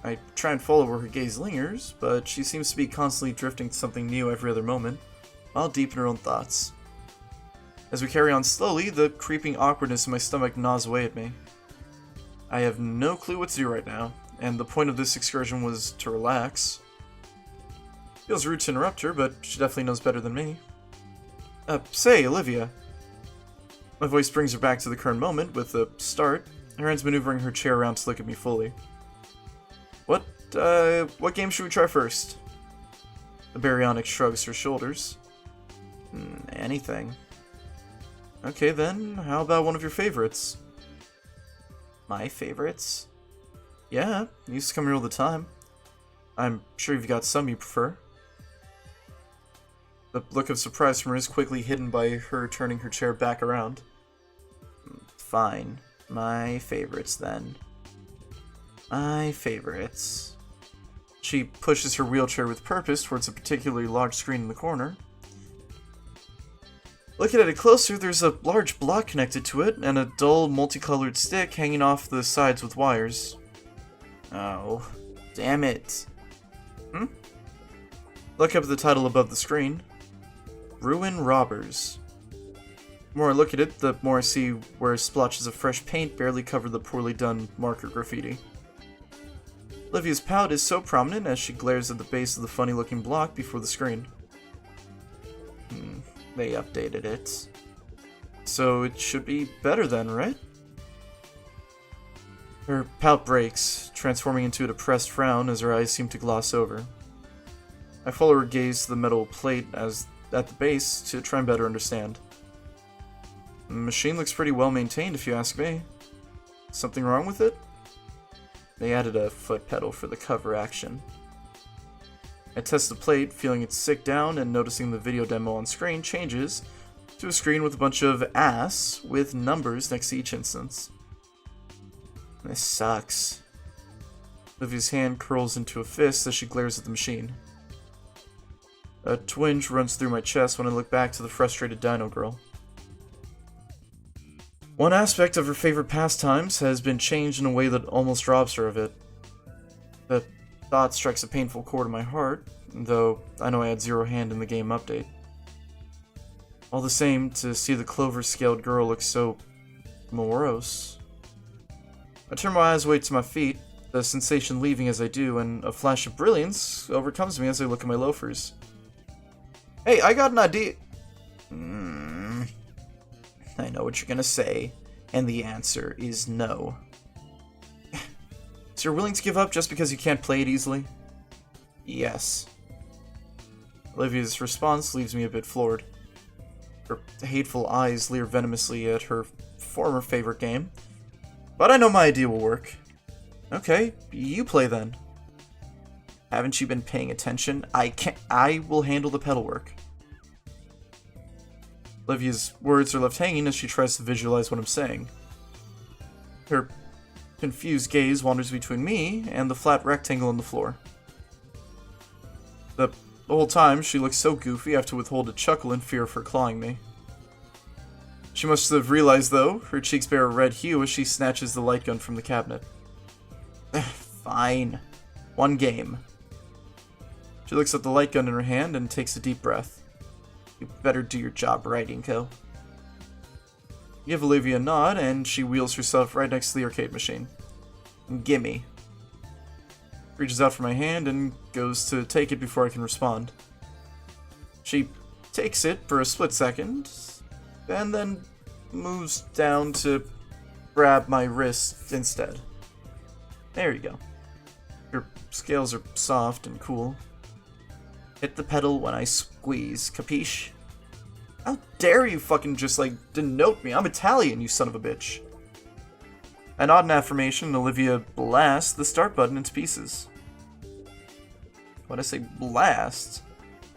I try and follow where her gaze lingers, but she seems to be constantly drifting to something new every other moment, while deep in her own thoughts. As we carry on slowly, the creeping awkwardness in my stomach gnaws away at me. I have no clue what to do right now, and the point of this excursion was to relax. Feels rude to interrupt her, but she definitely knows better than me. Say, Olivia. My voice brings her back to the current moment with a start, her hands maneuvering her chair around to look at me fully. What game should we try first? The baryonyx shrugs her shoulders. Anything. Okay then, how about one of your favorites? My favorites? Yeah, you used to come here all the time. I'm sure you've got some you prefer. The look of surprise from her is quickly hidden by her turning her chair back around. Fine. My favorites then. My favorites. She pushes her wheelchair with purpose towards a particularly large screen in the corner. Looking at it closer, there's a large block connected to it, and a dull, multicolored stick hanging off the sides with wires. Oh, damn it. Look up at the title above the screen. Ruin Robbers. The more I look at it, the more I see where splotches of fresh paint barely cover the poorly done marker graffiti. Olivia's pout is so prominent as she glares at the base of the funny-looking block before the screen. They updated it. So it should be better then, right? Her pout breaks, transforming into a depressed frown as her eyes seem to gloss over. I follow her gaze to the metal plate at the base to try and better understand. The machine looks pretty well maintained if you ask me. Something wrong with it? They added a foot pedal for the cover action. I test the plate, feeling it stick down and noticing the video demo on screen changes to a screen with a bunch of ass with numbers next to each instance. This sucks. Olivia's hand curls into a fist as she glares at the machine. A twinge runs through my chest when I look back to the frustrated Dino Girl. One aspect of her favorite pastimes has been changed in a way that almost robs her of it. The thought strikes a painful chord in my heart, though I know I had zero hand in the game update. All the same, to see the clover-scaled girl look so morose. I turn my eyes away to my feet, the sensation leaving as I do, and a flash of brilliance overcomes me as I look at my loafers. Hey, I got an idea! I know what you're gonna say, and the answer is no. So you're willing to give up just because you can't play it easily? Yes. Olivia's response leaves me a bit floored. Her hateful eyes leer venomously at her former favorite game. But I know my idea will work. Okay, you play then. Haven't you been paying attention? I will handle the pedal work. Olivia's words are left hanging as she tries to visualize what I'm saying. Her confused gaze wanders between me and the flat rectangle on the floor. The whole time, she looks so goofy I have to withhold a chuckle in fear of her clawing me. She must have realized, though, her cheeks bear a red hue as she snatches the light gun from the cabinet. Fine. One game. She looks at the light gun in her hand and takes a deep breath. You better do your job right, Inko. I give Olivia a nod, and she wheels herself right next to the arcade machine. Gimme. Reaches out for my hand and goes to take it before I can respond. She takes it for a split second, and then moves down to grab my wrist instead. There you go. Your scales are soft and cool. Hit the pedal when I squeeze, capiche? How dare you fucking just, like, denote me? I'm Italian, you son of a bitch. I nod in affirmation, and Olivia blasts the start button into pieces. When I say blast,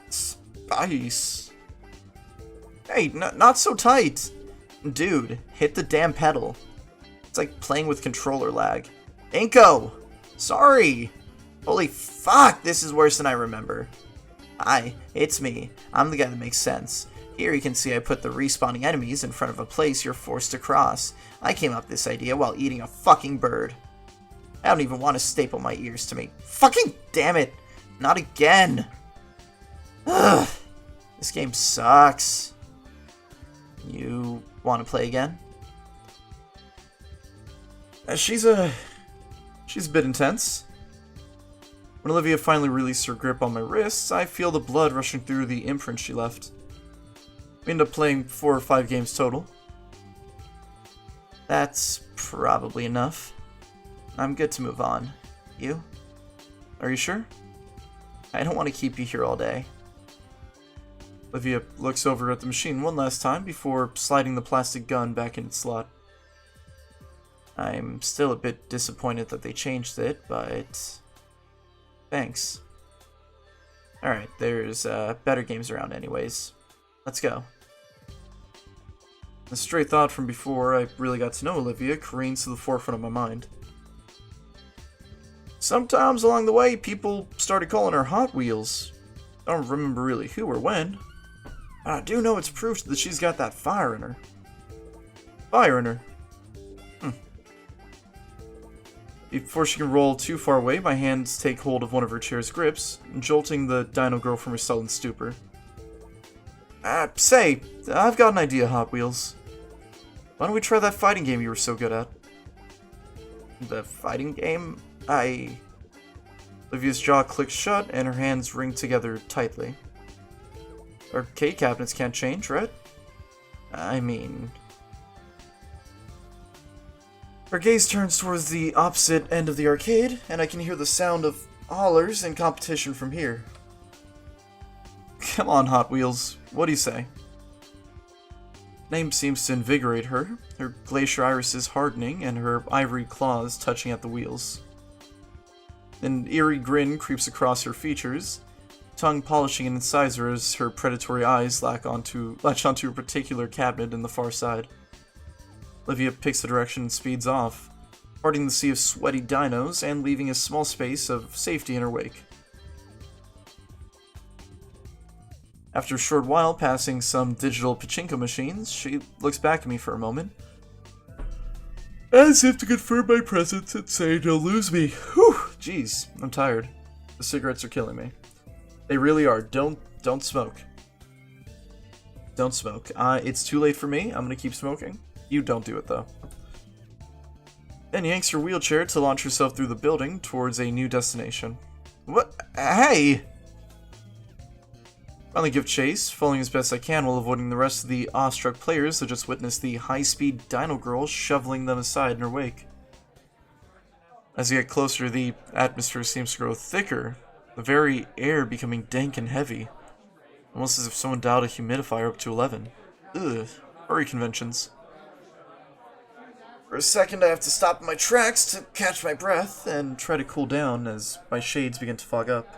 spice. Hey, not so tight. Dude, hit the damn pedal. It's like playing with controller lag. Inko! Sorry! Holy fuck, this is worse than I remember. Hi, it's me. I'm the guy that makes sense. Here you can see I put the respawning enemies in front of a place you're forced to cross. I came up with this idea while eating a fucking bird. I don't even want to staple my ears to me. Fucking damn it! Not again! Ugh! This game sucks. You want to play again? She's a bit intense. When Olivia finally released her grip on my wrists, I feel the blood rushing through the imprint she left. We end up playing 4 or 5 games total. That's probably enough. I'm good to move on. You? Are you sure? I don't want to keep you here all day. Olivia looks over at the machine one last time before sliding the plastic gun back in its slot. I'm still a bit disappointed that they changed it, but thanks. Alright, there's better games around anyways. Let's go. A stray thought from before I really got to know Olivia careens to the forefront of my mind. Sometimes along the way, people started calling her Hot Wheels. I don't remember really who or when, but I do know it's proof that she's got that fire in her. Fire in her. Before she can roll too far away, my hands take hold of one of her chair's grips, jolting the dino girl from her sullen stupor. Say, I've got an idea, Hot Wheels. Why don't we try that fighting game you were so good at? The fighting game? Olivia's jaw clicks shut and her hands ring together tightly. Arcade cabinets can't change, right? I mean... Her gaze turns towards the opposite end of the arcade, and I can hear the sound of hollers and competition from here. Come on, Hot Wheels. What do you say? Name seems to invigorate her, her glacier irises hardening and her ivory claws touching at the wheels. An eerie grin creeps across her features, tongue polishing an incisor as her predatory eyes latch onto a particular cabinet in the far side. Olivia picks the direction and speeds off, parting the sea of sweaty dinos and leaving a small space of safety in her wake. After a short while passing some digital pachinko machines, she looks back at me for a moment, as if to confirm my presence and say don't lose me. Whew, jeez, I'm tired. The cigarettes are killing me. They really are. Don't smoke. Don't smoke. It's too late for me. I'm gonna keep smoking. You don't do it though. Then yanks her wheelchair to launch herself through the building towards a new destination. What? Hey! Finally give chase, following as best I can while avoiding the rest of the awestruck players that just witnessed the high-speed dino girl shoveling them aside in her wake. As I get closer, the atmosphere seems to grow thicker, the very air becoming dank and heavy, almost as if someone dialed a humidifier up to 11. Ugh, furry conventions. For a second, I have to stop in my tracks to catch my breath and try to cool down as my shades begin to fog up.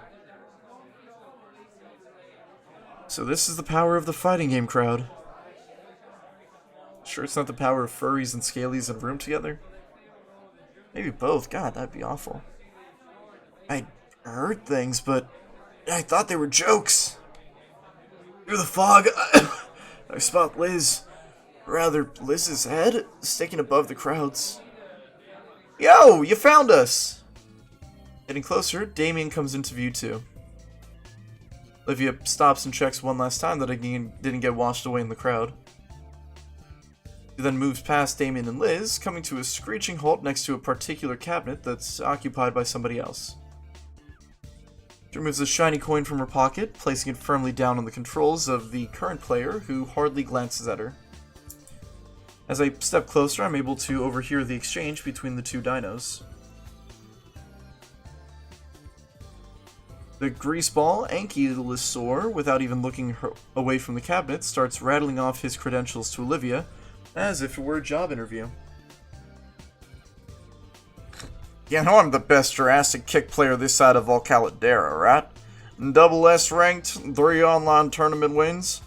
So this is the power of the fighting game crowd. Sure it's not the power of furries and scalies in a room together? Maybe both. God, that'd be awful. I heard things, but I thought they were jokes. Through the fog, I spot Liz. Rather, Liz's head sticking above the crowds. Yo, you found us! Getting closer, Damien comes into view too. Olivia stops and checks one last time that I didn't get washed away in the crowd. She then moves past Damien and Liz, coming to a screeching halt next to a particular cabinet that's occupied by somebody else. She removes a shiny coin from her pocket, placing it firmly down on the controls of the current player, who hardly glances at her. As I step closer, I'm able to overhear the exchange between the two dinos. The greaseball Ankylosaur, without even looking away from the cabinet, starts rattling off his credentials to Olivia, as if it were a job interview. You know I'm the best Jurassic kick player this side of Volcaladera, right? Double S ranked, 3 online tournament wins.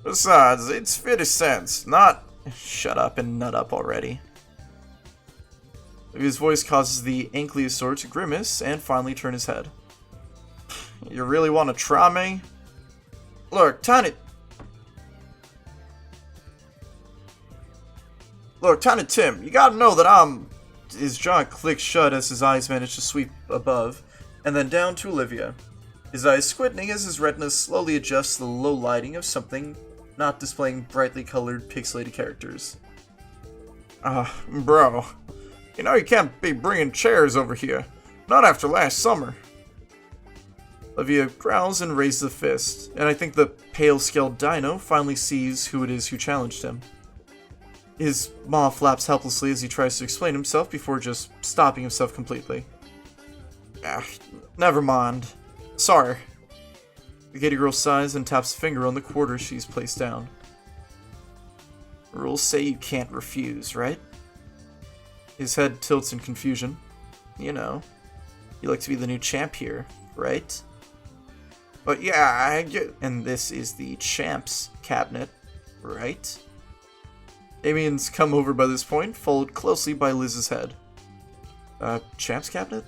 Besides, it's 50 cents, not... Shut up and nut up already. His voice causes the Ankylosaur to grimace and finally turn his head. You really want to try me? Look, Tiny Tim, you gotta know that I'm... His jaw clicks shut as his eyes manage to sweep above, and then down to Olivia. His eyes squinting as his retina slowly adjusts to the low lighting of something not displaying brightly colored pixelated characters. Bro, you know you can't be bringing chairs over here. Not after last summer. Olivia growls and raises a fist, and I think the pale-scaled dino finally sees who it is who challenged him. His maw flaps helplessly as he tries to explain himself before just stopping himself completely. Never mind. Sorry. The Gator girl sighs and taps a finger on the quarter she's placed down. Rules say you can't refuse, right? His head tilts in confusion. You know, you like to be the new champ here, right? But yeah, I get... And this is the champ's cabinet, right? Damien's come over by this point, followed closely by Liz's head. Champ's cabinet?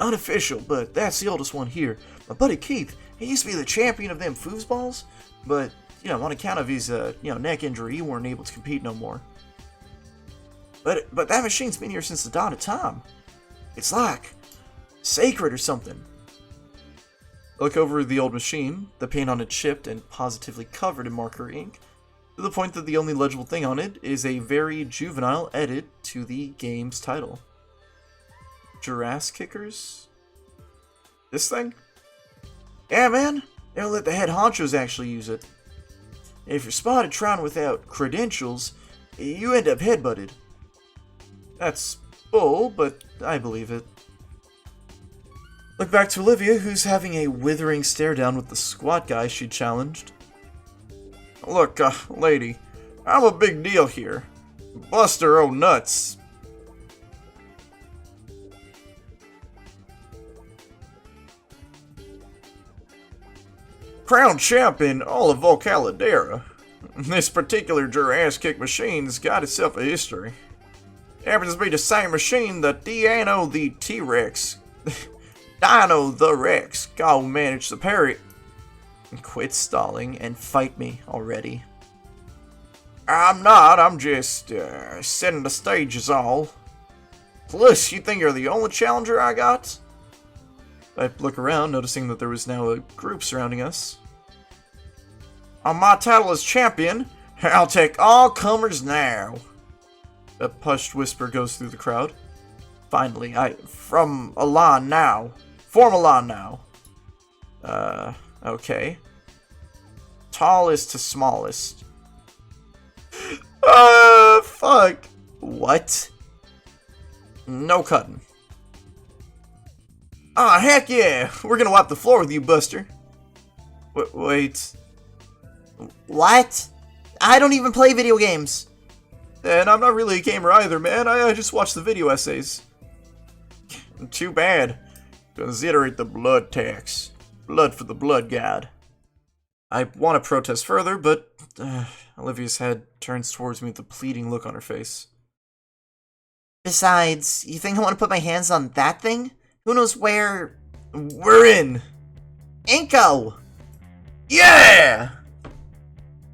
Unofficial, but that's the oldest one here. My buddy Keith, he used to be the champion of them foosballs, but, you know, on account of his, neck injury, he weren't able to compete no more. But that machine's been here since the dawn of time. It's like sacred or something. I look over the old machine, the paint on it chipped and positively covered in marker ink, to the point that the only legible thing on it is a very juvenile edit to the game's title. Jurassic Kickers? This thing? Yeah, man. They don't let the head honchos actually use it. If you're spotted trying without credentials, you end up headbutted. That's bull, but I believe it. Look back to Olivia, who's having a withering stare down with the squat guy she challenged. Look, lady, I'm a big deal here. Buster, oh nuts. Crown champ in all of Volcaladera. This particular Jurassic kick machine's got itself a history. It happens to be the same machine that Dino the T-Rex, Dino the Rex, managed to parry. Quit stalling and fight me already. I'm not, I'm just setting the stage is all. Plus, you think you're the only challenger I got? I look around, noticing that there was now a group surrounding us. On my title as champion, I'll take all comers now. A hushed whisper goes through the crowd. Finally, from a line now. Form a line now. Okay. Tallest to smallest. Fuck. What? No cutting. Ah, heck yeah! We're gonna wipe the floor with you, Buster. Wait. What? I don't even play video games. And I'm not really a gamer either, man. I just watch the video essays. Too bad. Consider the blood tax. Blood for the blood god. I want to protest further, but Olivia's head turns towards me with a pleading look on her face. Besides, you think I want to put my hands on that thing? Who knows where... We're in! Inko! Yeah!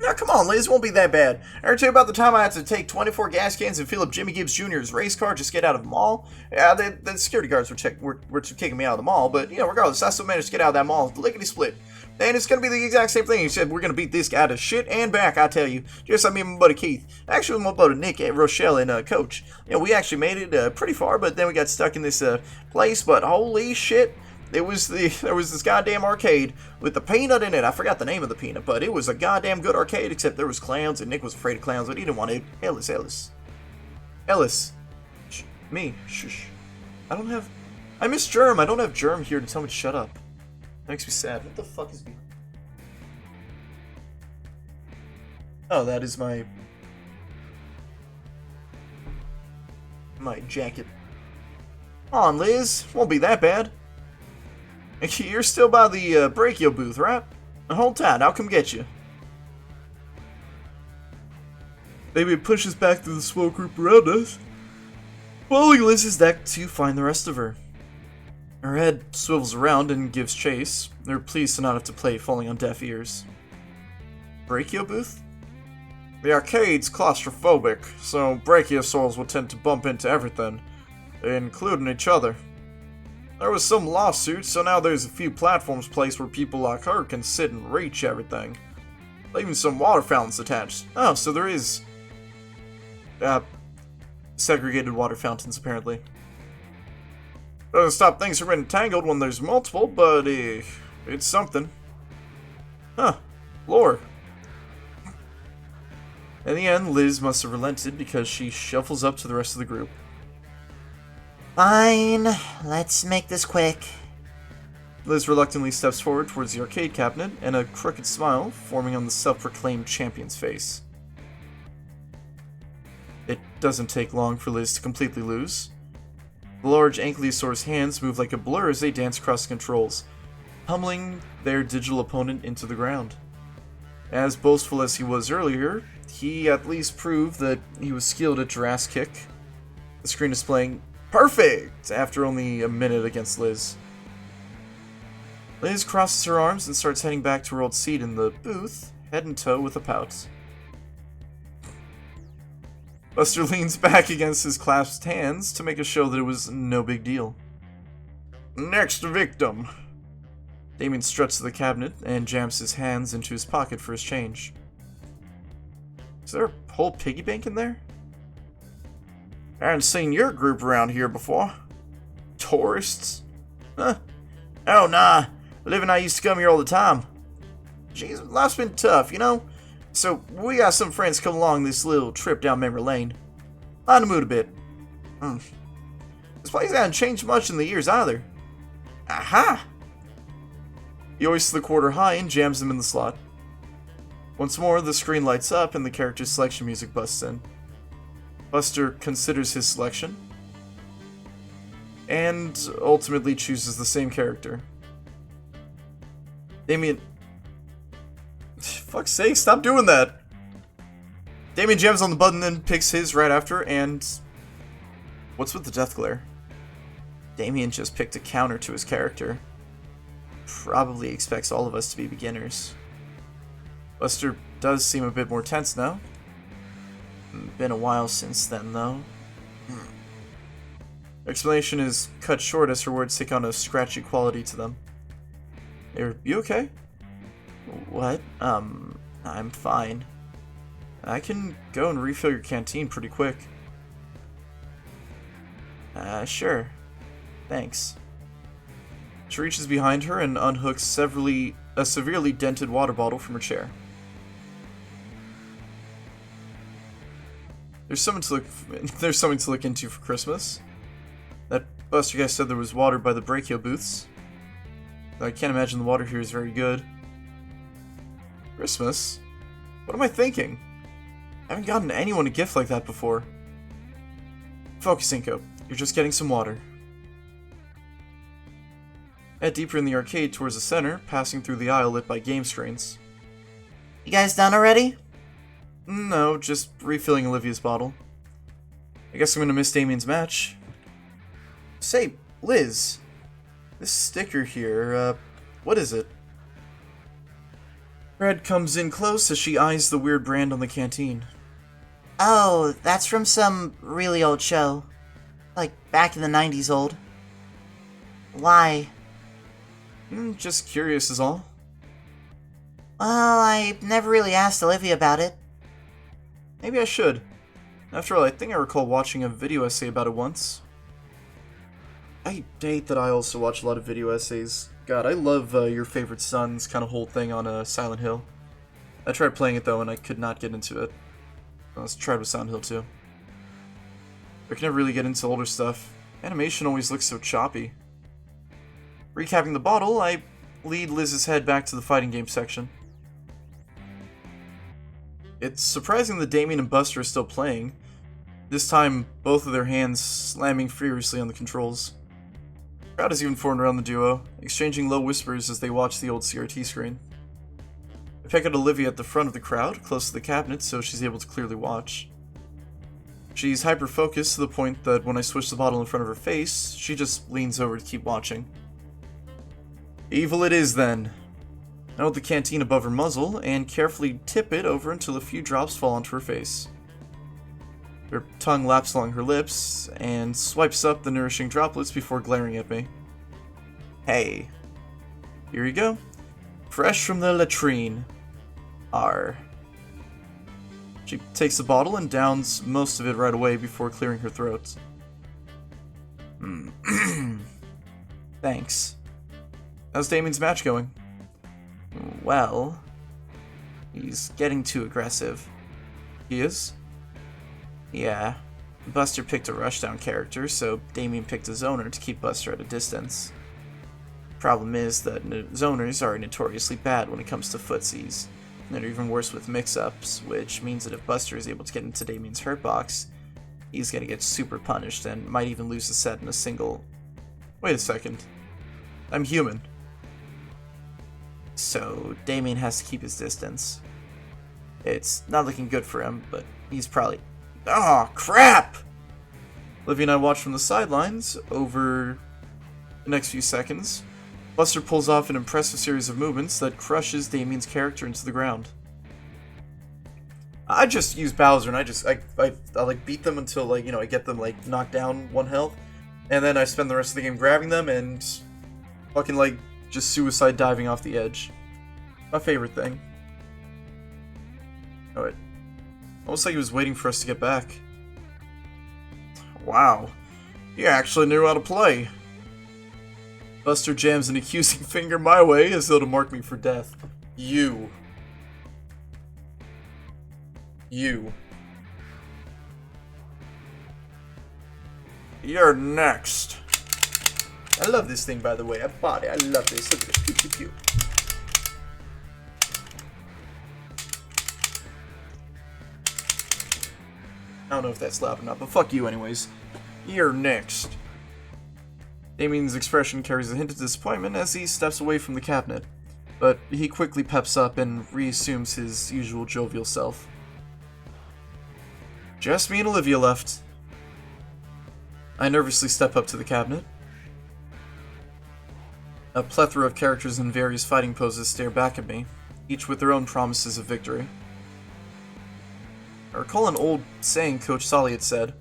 Now come on, Liz, won't be that bad. I ever tell you about the time I had to take 24 gas cans and fill up Jimmy Gibbs Jr.'s race car just to get out of the mall? Yeah, the security guards were kicking me out of the mall, but, regardless, I still managed to get out of that mall lickety-split. And it's gonna be the exact same thing. He said, we're gonna beat this guy to shit and back, I tell you. Just like me and my buddy Keith. Actually, my buddy Nick, Rochelle, and Coach. We actually made it pretty far, but then we got stuck in this place, but holy shit. There was this goddamn arcade with the peanut in it. I forgot the name of the peanut, but it was a goddamn good arcade, except there was clowns, and Nick was afraid of clowns, but he didn't want to. Ellis. Shh, me. Shush. I miss Germ. I don't have Germ here to tell me to shut up. That makes me sad. What the fuck is behind? Oh, that is my jacket. Come on, Liz. Won't be that bad. You're still by the brachio booth, right? Hold tight, I'll come get you. Maybe it pushes back through the small group around us. Following Liz's deck to find the rest of her. Her head swivels around and gives chase. They're pleased to not have to play falling on deaf ears. Brachio booth? The arcade's claustrophobic, so brachiosaurs will tend to bump into everything, including each other. There was some lawsuit, so now there's a few platforms placed where people like her can sit and reach everything. Even some water fountains attached. Oh, so there is... segregated water fountains, apparently. Doesn't stop things from getting tangled when there's multiple, but, it's something. Huh. Lore. In the end, Liz must have relented because she shuffles up to the rest of the group. Fine, let's make this quick. Liz reluctantly steps forward towards the arcade cabinet, and a crooked smile forming on the self-proclaimed champion's face. It doesn't take long for Liz to completely lose. The large ankylosaur's hands move like a blur as they dance across the controls, pummeling their digital opponent into the ground. As boastful as he was earlier, he at least proved that he was skilled at Jurassic Kick. The screen displaying perfect after only a minute against Liz. Liz crosses her arms and starts heading back to her old seat in the booth, head and toe with a pout. Buster leans back against his clasped hands to make a show that it was no big deal. Next victim. Damien struts to the cabinet and jams his hands into his pocket for his change. Is there a whole piggy bank in there? I haven't seen your group around here before. Tourists? Huh? Oh, nah. Liv and I used to come here all the time. Jeez, life's been tough, So, we got some friends come along this little trip down memory lane. Lighten the mood a bit. This place hasn't changed much in the years either. Aha! He hoists the quarter high and jams them in the slot. Once more, the screen lights up and the character's selection music busts in. Buster considers his selection, and ultimately chooses the same character. Damien... Fuck's sake, stop doing that! Damien jams on the button and picks his right after, and... What's with the death glare? Damien just picked a counter to his character. Probably expects all of us to be beginners. Buster does seem a bit more tense now. Been a while since then, though. Explanation is cut short as her words take on a scratchy quality to them. Are you okay? What? I'm fine. I can go and refill your canteen pretty quick. Sure. Thanks. She reaches behind her and unhooks a severely dented water bottle from her chair. There's something to look into for Christmas. That Buster guy said there was water by the brachio booths. Though I can't imagine the water here is very good. Christmas? What am I thinking? I haven't gotten anyone a gift like that before. Focus, Inko. You're just getting some water. Head deeper in the arcade towards the center, passing through the aisle lit by game screens. You guys done already? No, just refilling Olivia's bottle. I guess I'm gonna miss Damien's match. Say, Liz, this sticker here, what is it? Red comes in close as she eyes the weird brand on the canteen. Oh, that's from some really old show. Like, back in the 90s old. Why? Just curious is all. Well, I never really asked Olivia about it. Maybe I should. After all, I think I recall watching a video essay about it once. I hate that I also watch a lot of video essays. God, I love Your Favorite Son's kind of whole thing on Silent Hill. I tried playing it though and I could not get into it. I tried with Silent Hill too. I can never really get into older stuff. Animation always looks so choppy. Recapping the bottle, I lead Liz's head back to the fighting game section. It's surprising that Damien and Buster are still playing. This time, both of their hands slamming furiously on the controls. The crowd has even formed around the duo, exchanging low whispers as they watch the old CRT screen. I pick out Olivia at the front of the crowd, close to the cabinet, so she's able to clearly watch. She's hyper-focused to the point that when I switch the bottle in front of her face, she just leans over to keep watching. Evil it is, then. I hold the canteen above her muzzle and carefully tip it over until a few drops fall onto her face. Her tongue laps along her lips and swipes up the nourishing droplets before glaring at me. Hey. Here you go. Fresh from the latrine. R. She takes the bottle and downs most of it right away before clearing her throat. Thanks. How's Damien's match going? Well, he's getting too aggressive. He is? Yeah. Buster picked a rushdown character, so Damien picked a zoner to keep Buster at a distance. Problem is that zoners are notoriously bad when it comes to footsies, and they're even worse with mix-ups, which means that if Buster is able to get into Damien's hurt box, he's gonna get super punished and might even lose the set in a single... Wait a second. I'm human. So Damien has to keep his distance. It's not looking good for him, but he's probably... Oh, crap! Olivia and I watch from the sidelines. Over the next few seconds, Buster pulls off an impressive series of movements that crushes Damien's character into the ground. I just use Bowser and I like beat them until like, I get them like knocked down 1 health, and then I spend the rest of the game grabbing them and fucking like just suicide diving off the edge. My favorite thing. Oh, wait. Almost like he was waiting for us to get back. Wow. He actually knew how to play. Buster jams an accusing finger my way as though to mark me for death. You. You're next. I love this thing, by the way. I bought it. I love this. Look at this. Pew, pew, pew. I don't know if that's loud or not, but fuck you anyways. You're next. Damien's expression carries a hint of disappointment as he steps away from the cabinet, but he quickly peps up and reassumes his usual jovial self. Just me and Olivia left. I nervously step up to the cabinet. A plethora of characters in various fighting poses stare back at me, each with their own promises of victory. I recall an old saying Coach Solly had said,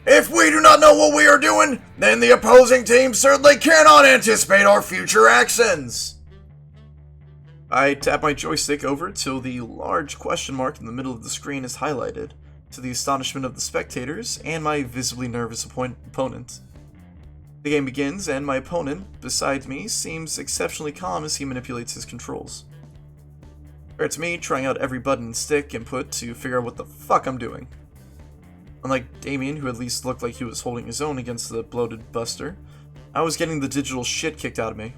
"If we do not know what we are doing, then the opposing team certainly cannot anticipate our future actions." I tap my joystick over till the large question mark in the middle of the screen is highlighted, to the astonishment of the spectators and my visibly nervous opponent. The game begins, and my opponent, beside me, seems exceptionally calm as he manipulates his controls. Compared to me, trying out every button and stick input to figure out what the fuck I'm doing. Unlike Damien, who at least looked like he was holding his own against the bloated Buster, I was getting the digital shit kicked out of me.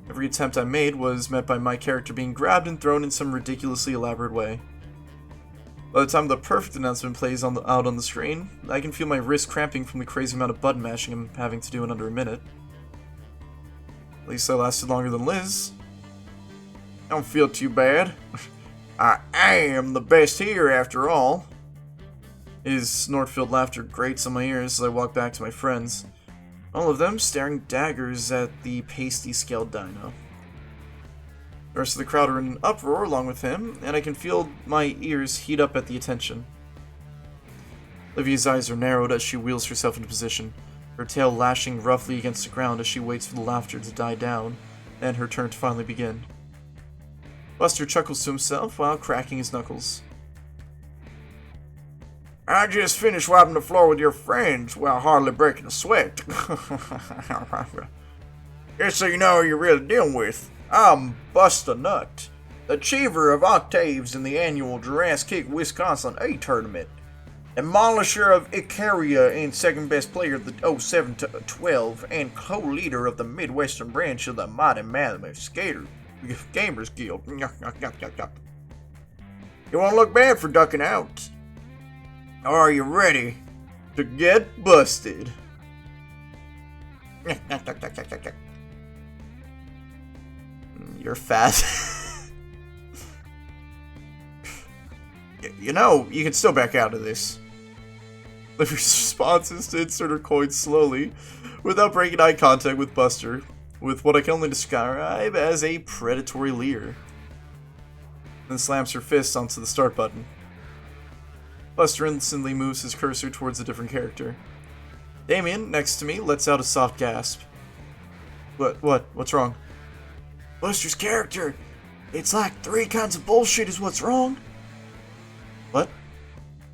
Every attempt I made was met by my character being grabbed and thrown in some ridiculously elaborate way. By the time the perfect announcement plays out on the screen, I can feel my wrist cramping from the crazy amount of button mashing I'm having to do in under a minute. At least I lasted longer than Liz. Don't feel too bad. I am the best here after all. His snort-filled laughter grates on my ears as I walk back to my friends, all of them staring daggers at the pasty-scaled dino. The rest of the crowd are in an uproar along with him, and I can feel my ears heat up at the attention. Livia's eyes are narrowed as she wheels herself into position, her tail lashing roughly against the ground as she waits for the laughter to die down, and her turn to finally begin. Buster chuckles to himself while cracking his knuckles. I just finished wiping the floor with your friends while hardly breaking a sweat. Just so you know who you're really dealing with, I'm Buster Nut, achiever of octaves in the annual Jurassic Wisconsin A tournament, demolisher of Icaria and second best player of the 07-12, and co-leader of the Midwestern branch of the Mighty Mammoth Gamers Guild. You won't look bad for ducking out. Are you ready to get busted? You're fat. You know, you can still back out of this. Livy's response is to insert her coin slowly, without breaking eye contact with Buster, with what I can only describe as a predatory leer. Then slams her fist onto the start button. Buster instantly moves his cursor towards a different character. Damien, next to me, lets out a soft gasp. What's wrong? Buster's character! It's like 3 kinds of bullshit is what's wrong. What?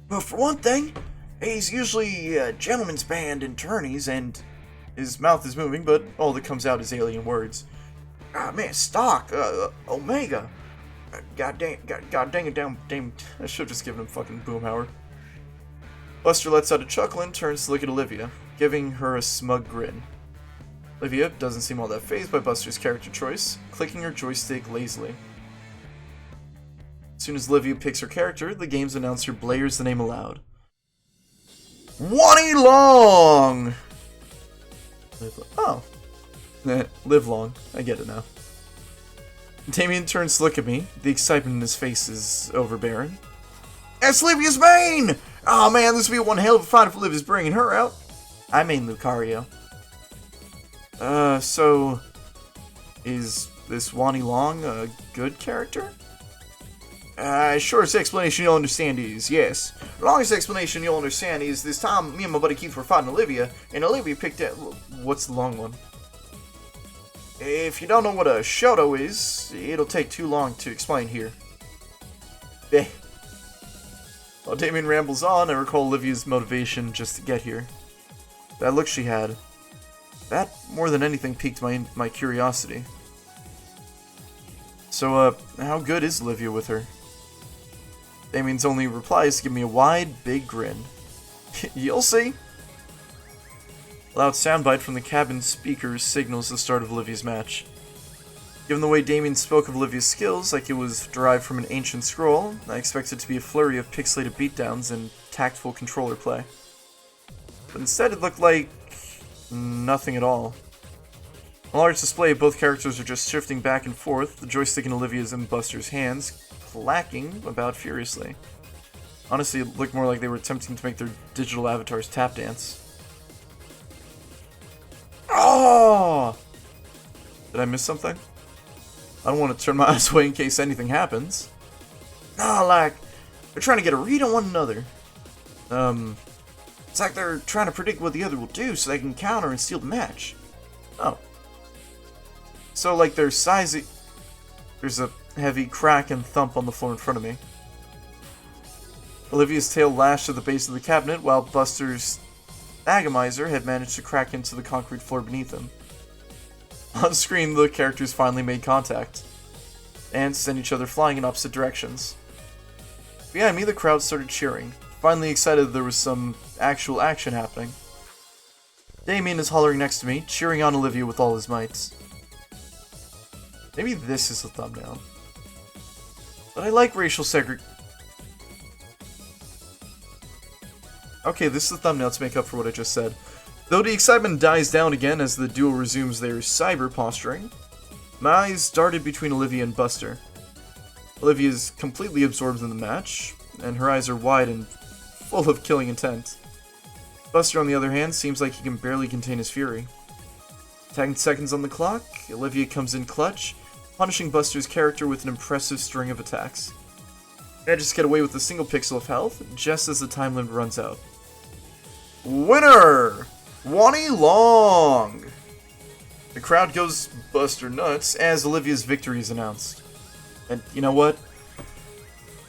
Well, for one thing, he's usually a gentleman's band in tourneys, and his mouth is moving, but all that comes out is alien words. Ah, man, stock, Omega. God dang it, damn. I should have just given him fucking Boomhauer. Buster lets out a chuckle and turns to look at Olivia, giving her a smug grin. Olivia doesn't seem all that fazed by Buster's character choice, clicking her joystick lazily. As soon as Olivia picks her character, the game's announcer blares the name aloud. Wani Long! Oh. Live long. I get it now. Damien turns to look at me. The excitement in his face is overbearing. That's Livia's main! Oh man, this would be one hell of a fight if Livia's bringing her out. I main Lucario. So... is this Wani Long a good character? Shortest explanation you'll understand is yes. Longest explanation you'll understand is this time me and my buddy Keith were fighting Olivia, and Olivia picked out... What's the long one? If you don't know what a Shoto is, it'll take too long to explain here. Eh. While Damien rambles on, I recall Olivia's motivation just to get here. That look she had. That, more than anything, piqued my curiosity. So, how good is Olivia with her? Damien's only reply is to give me a wide, big grin. You'll see! A loud soundbite from the cabin speakers signals the start of Olivia's match. Given the way Damien spoke of Olivia's skills, like it was derived from an ancient scroll, I expected it to be a flurry of pixelated beatdowns and tactful controller play. But instead it looked like... nothing at all. A large display of both characters are just shifting back and forth, the joystick in Olivia's and Buster's hands, clacking about furiously. Honestly, it looked more like they were attempting to make their digital avatars tap dance. Oh! Did I miss something? I don't want to turn my eyes away in case anything happens. Nah, like, they're trying to get a read on one another. It's like they're trying to predict what the other will do so they can counter and steal the match. Oh. So, like, they're sizing... There's a heavy crack and thump on the floor in front of me. Olivia's tail lashed at the base of the cabinet, while Buster's Agamizer had managed to crack into the concrete floor beneath him. On screen, the characters finally made contact, and sent each other flying in opposite directions. Behind me, the crowd started cheering, finally excited that there was some actual action happening. Damien is hollering next to me, cheering on Olivia with all his might. Maybe this is the thumbnail. But I like racial Okay, this is the thumbnail to make up for what I just said. Though the excitement dies down again as the duo resumes their cyber posturing, my eyes darted between Olivia and Buster. Olivia is completely absorbed in the match, and her eyes are wide and full of killing intent. Buster, on the other hand, seems like he can barely contain his fury. 10 seconds on the clock, Olivia comes in clutch, punishing Buster's character with an impressive string of attacks. Manages to get away with a single pixel of health, just as the time limit runs out. Winner! Wani Long! The crowd goes Buster nuts as Olivia's victory is announced. And you know what?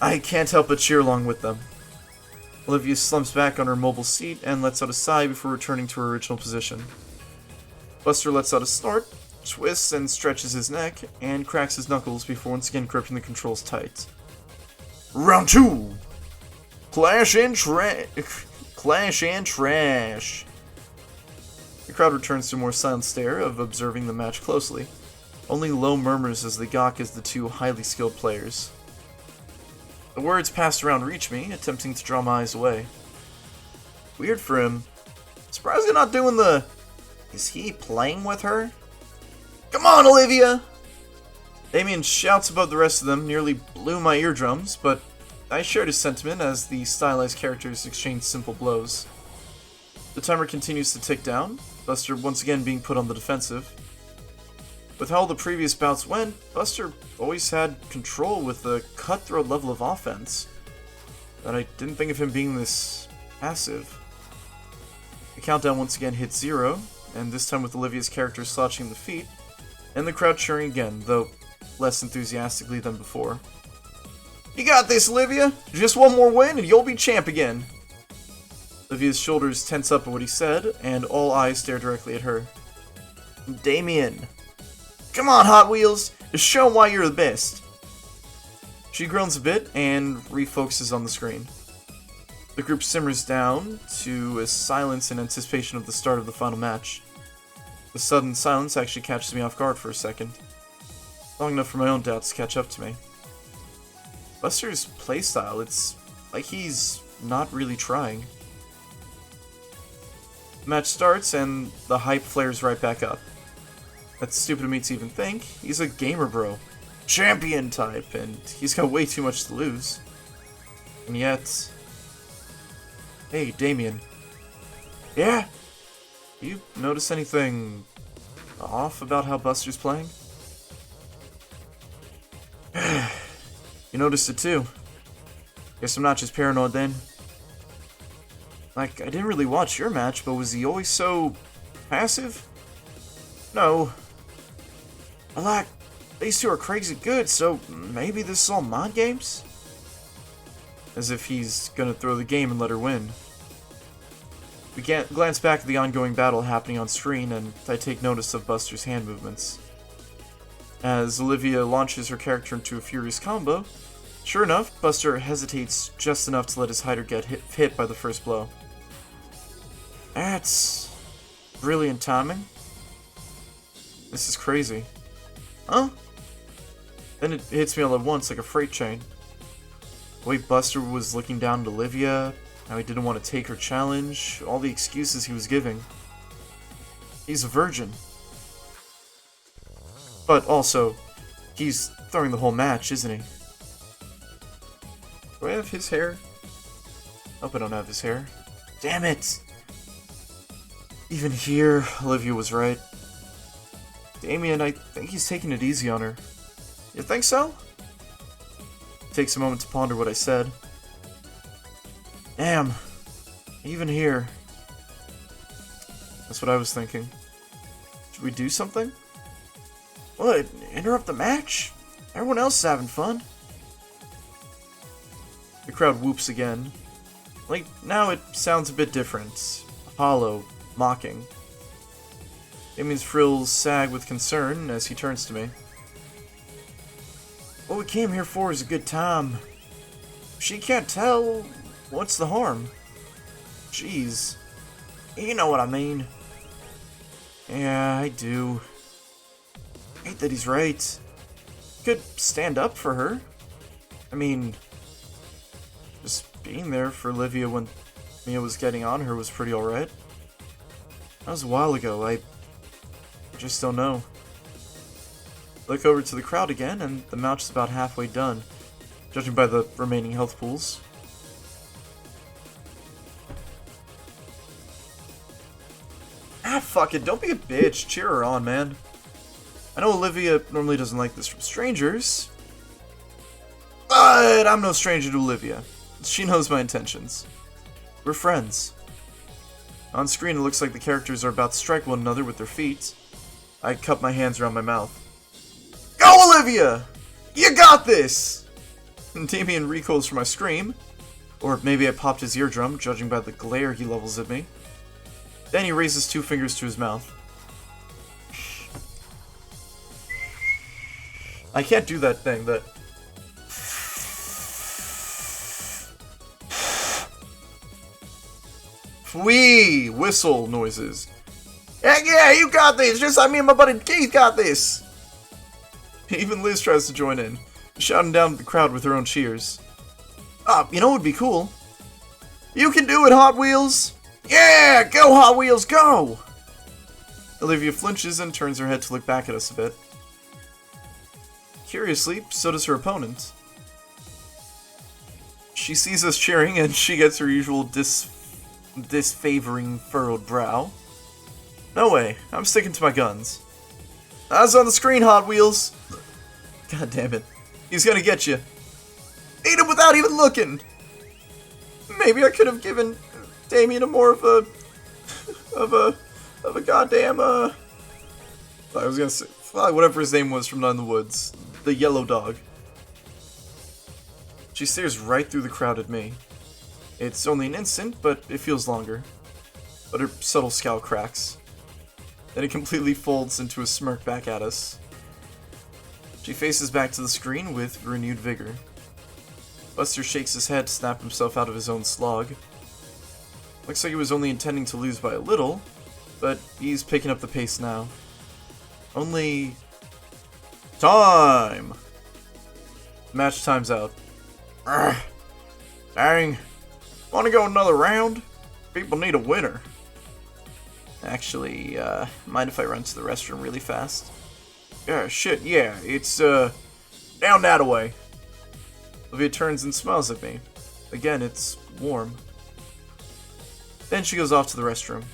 I can't help but cheer along with them. Olivia slumps back on her mobile seat and lets out a sigh before returning to her original position. Buster lets out a snort, twists and stretches his neck, and cracks his knuckles before once again gripping the controls tight. Round 2! Clash and Trash! The crowd returns to a more silent stare of observing the match closely. Only low murmurs as they gawk as the two highly skilled players. The words passed around reach me, attempting to draw my eyes away. Weird for him. Surprised they're not doing the... Is he playing with her? Come on, Olivia! Damien's shouts above the rest of them nearly blew my eardrums, but I shared his sentiment as the stylized characters exchanged simple blows. The timer continues to tick down, Buster once again being put on the defensive. With how the previous bouts went, Buster always had control with a cutthroat level of offense, but I didn't think of him being this passive. The countdown once again hits 0, and this time with Olivia's character slouching the feet, and the crowd cheering again, though less enthusiastically than before. You got this, Olivia! Just one more win and you'll be champ again! Olivia's shoulders tense up at what he said, and all eyes stare directly at her. Damien! Come on, Hot Wheels! Just show 'em why you're the best! She groans a bit and refocuses on the screen. The group simmers down to a silence in anticipation of the start of the final match. The sudden silence actually catches me off guard for a second. Long enough for my own doubts to catch up to me. Buster's playstyle, it's like he's not really trying. The match starts and the hype flares right back up. That's stupid of me to even think. He's a gamer bro. Champion type, and he's got way too much to lose. And yet... Hey, Damien. Yeah? You notice anything off about how Buster's playing? You noticed it too. Guess I'm not just paranoid then. Like, I didn't really watch your match, but was he always so passive? No. Like, these two are crazy good, so maybe this is all mind games? As if he's gonna throw the game and let her win. We glance back at the ongoing battle happening on screen, and I take notice of Buster's hand movements. As Olivia launches her character into a furious combo, sure enough, Buster hesitates just enough to let his hider get hit by the first blow. That's brilliant timing. This is crazy. Huh? Then it hits me all at once like a freight train. The way Buster was looking down at Olivia, how he didn't want to take her challenge, all the excuses he was giving. He's a virgin. But also, he's throwing the whole match, isn't he? Do I have his hair? Hope I don't have his hair. Damn it! Even here, Olivia was right. Damien, I think he's taking it easy on her. You think so? Takes a moment to ponder what I said. Damn. Even here. That's what I was thinking. Should we do something? What? Interrupt the match? Everyone else is having fun. The crowd whoops again. Like, now it sounds a bit different. Hollow. Mocking. Damien's frills sag with concern as he turns to me. What we came here for is a good time. If she can't tell, what's the harm? Jeez. You know what I mean. Yeah, I do. I hate that he's right. Could stand up for her. I mean, just being there for Olivia when Mia was getting on her was pretty alright. That was a while ago, I just don't know. Look over to the crowd again, and the match is about halfway done, judging by the remaining health pools. Ah, fuck it, don't be a bitch, cheer her on, man. I know Olivia normally doesn't like this from strangers, but I'm no stranger to Olivia. She knows my intentions. We're friends. On screen, it looks like the characters are about to strike one another with their feet. I cup my hands around my mouth. Go, Olivia! You got this! And Damien recoils from my scream. Or maybe I popped his eardrum, judging by the glare he levels at me. Then he raises 2 fingers to his mouth. I can't do that thing, that... Wee! Whistle noises. Heck yeah, you got this! Just like me and my buddy Keith got this! Even Liz tries to join in, shouting down at the crowd with her own cheers. Ah, you know what would be cool? You can do it, Hot Wheels! Yeah! Go, Hot Wheels, go! Olivia flinches and turns her head to look back at us a bit. Curiously, so does her opponent. She sees us cheering and she gets her usual disfavoring furrowed brow. No way, I'm sticking to my guns. Eyes on the screen, Hot Wheels! God damn it. He's gonna get you. Eat him without even looking! Maybe I could have given Damien a more of a goddamn, I was gonna say, whatever his name was from Night in the Woods. The yellow dog. She stares right through the crowd at me. It's only an instant, but it feels longer. But her subtle scowl cracks. Then it completely folds into a smirk back at us. She faces back to the screen with renewed vigor. Buster shakes his head to snap himself out of his own slog. Looks like he was only intending to lose by a little, but he's picking up the pace now. Only... time! Match time's out. Urgh. Dang. Wanna go another round? People need a winner. Actually, mind if I run to the restroom really fast? Yeah, shit, yeah. It's, down that way. Olivia turns and smiles at me. Again, it's warm. Then she goes off to the restroom.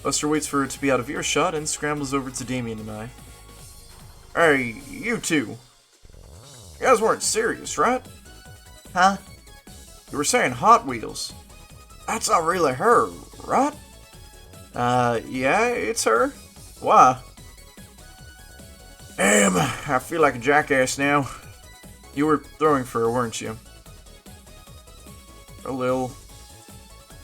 Buster waits for her to be out of earshot and scrambles over to Damien and I. Hey, you two. You guys weren't serious, right? Huh? You were saying Hot Wheels. That's not really her, right? Yeah, it's her. Why? Damn, I feel like a jackass now. You were throwing for her, weren't you? A little.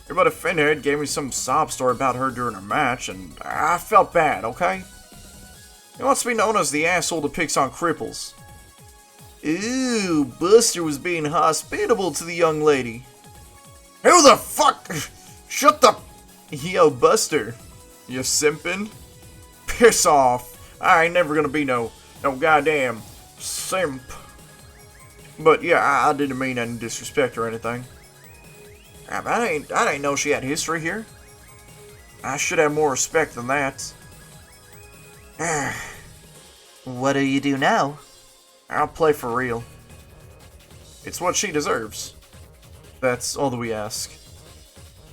Your buddy Finhead gave me some sob story about her during a match, and I felt bad, okay? He wants to be known as the asshole that picks on cripples. Ooh, Buster was being hospitable to the young lady. Who the fuck? Shut the... Yo, Buster. You simping? Piss off. I ain't never gonna be no goddamn simp. But yeah, I didn't mean any disrespect or anything. I didn't know she had history here. I should have more respect than that. What do you do now? I'll play for real. It's what she deserves. That's all that we ask.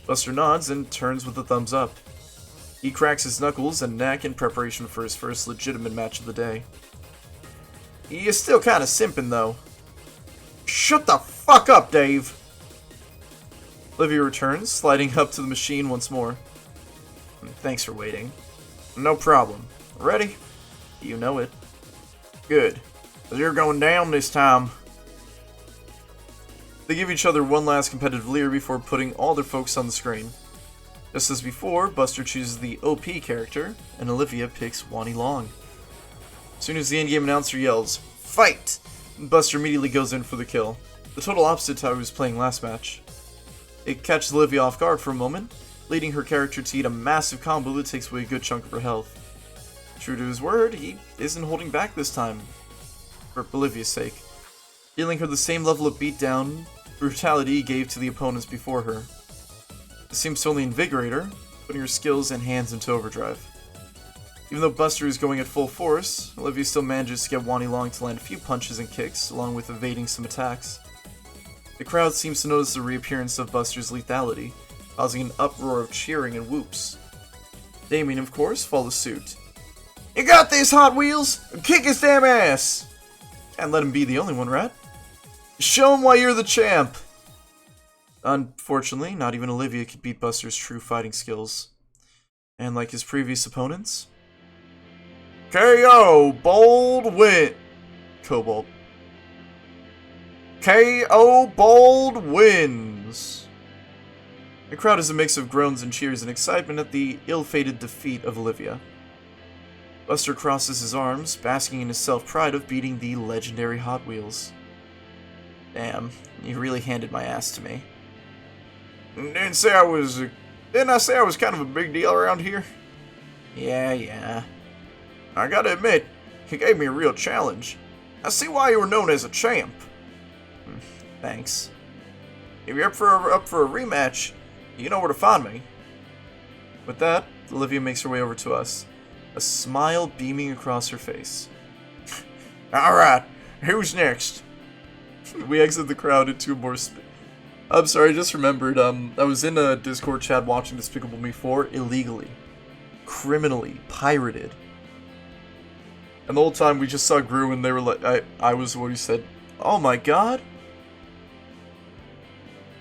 Buster nods and turns with a thumbs up. He cracks his knuckles and neck in preparation for his first legitimate match of the day. He is still kinda simping though. Shut the fuck up, Dave! Olivia returns, sliding up to the machine once more. Thanks for waiting. No problem. Ready? You know it. Good. 'Cause you're going down this time. They give each other one last competitive leer before putting all their focus on the screen. Just as before, Buster chooses the OP character, and Olivia picks Wani Long. As soon as the endgame announcer yells, "Fight!" Buster immediately goes in for the kill. The total opposite to how he was playing last match. It catches Olivia off guard for a moment, leading her character to eat a massive combo that takes away a good chunk of her health. True to his word, he isn't holding back this time, for Olivia's sake, dealing her the same level of beatdown brutality gave to the opponents before her. This seems to only invigorate her, putting her skills and hands into overdrive. Even though Buster is going at full force, Olivia still manages to get Wani Long to land a few punches and kicks, along with evading some attacks. The crowd seems to notice the reappearance of Buster's lethality, causing an uproar of cheering and whoops. Damien, of course, follows suit. "You got this, Hot Wheels! Kick his damn ass!" Can't let him be the only one, Rat. "Show him why you're the champ!" Unfortunately, not even Olivia could beat Buster's true fighting skills. And like his previous opponents, KO! Bold win! Cobalt. KO! Bold wins! The crowd is a mix of groans and cheers and excitement at the ill-fated defeat of Olivia. Buster crosses his arms, basking in his self-pride of beating the legendary Hot Wheels. Damn, you really handed my ass to me. Didn't I say I was kind of a big deal around here? Yeah. I gotta admit, you gave me a real challenge. I see why you were known as a champ. Thanks. If you're up for a rematch, you know where to find me. With that, Olivia makes her way over to us, a smile beaming across her face. Alright, who's next? We exit the crowd into more I'm sorry, I just remembered, I was in a Discord chat watching Despicable Me 4 illegally. Criminally. Pirated. And the whole time we just saw Gru and they were like, I was the one who said, "Oh my god!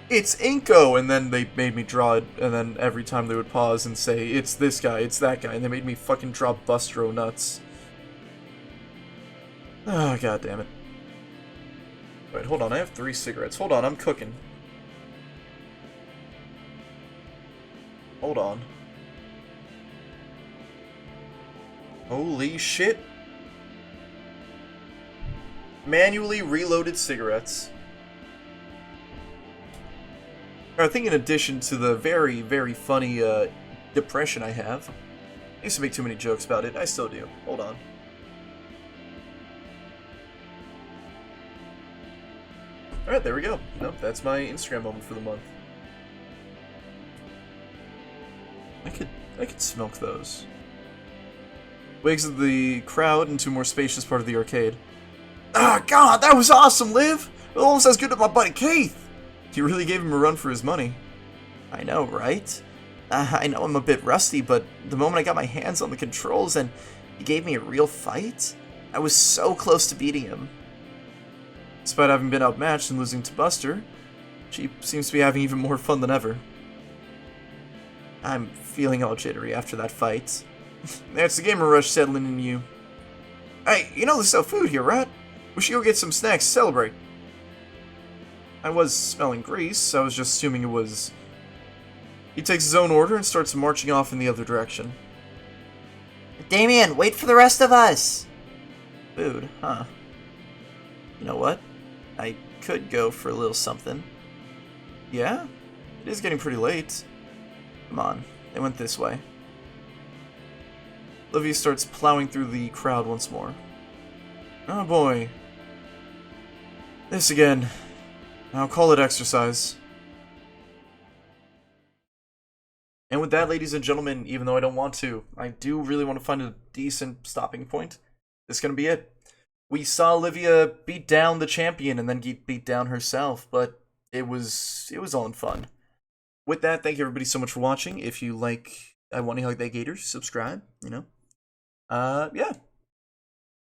It's Inko!" And then they made me draw it, and then every time they would pause and say, "It's this guy, it's that guy," and they made me fucking draw Bustro nuts. Oh, god damn it. Wait, hold on, I have 3 cigarettes. Hold on, I'm cooking. Hold on. Holy shit. Manually reloaded cigarettes. I think in addition to the very, very funny depression I have, I used to make too many jokes about it. I still do. Hold on. Alright, there we go. Nope, that's my Instagram moment for the month. I could smoke those. We exit the crowd into a more spacious part of the arcade. Ah, God, that was awesome, Liv! It almost as good as my buddy Keith! You really gave him a run for his money. I know, right? I know I'm a bit rusty, but the moment I got my hands on the controls and he gave me a real fight, I was so close to beating him. Despite having been outmatched and losing to Buster, she seems to be having even more fun than ever. I'm feeling all jittery after that fight. That's the gamer rush settling in you. Hey, you know they sell food here, right? We should go get some snacks to celebrate. I was smelling grease, so I was just assuming it was... He takes his own order and starts marching off in the other direction. Damien, wait for the rest of us! Food, huh? You know what? I could go for a little something. Yeah? It is getting pretty late. Come on, they went this way. Olivia starts plowing through the crowd once more. Oh boy. This again. I'll call it exercise. And with that, ladies and gentlemen, even though I don't want to, I do really want to find a decent stopping point. This is going to be it. We saw Olivia beat down the champion and then beat down herself, but it was all in fun. With that, thank you everybody so much for watching. If you like I Want to Hug That Gator, subscribe, you know. Yeah.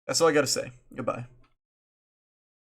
That's all I gotta say. Goodbye.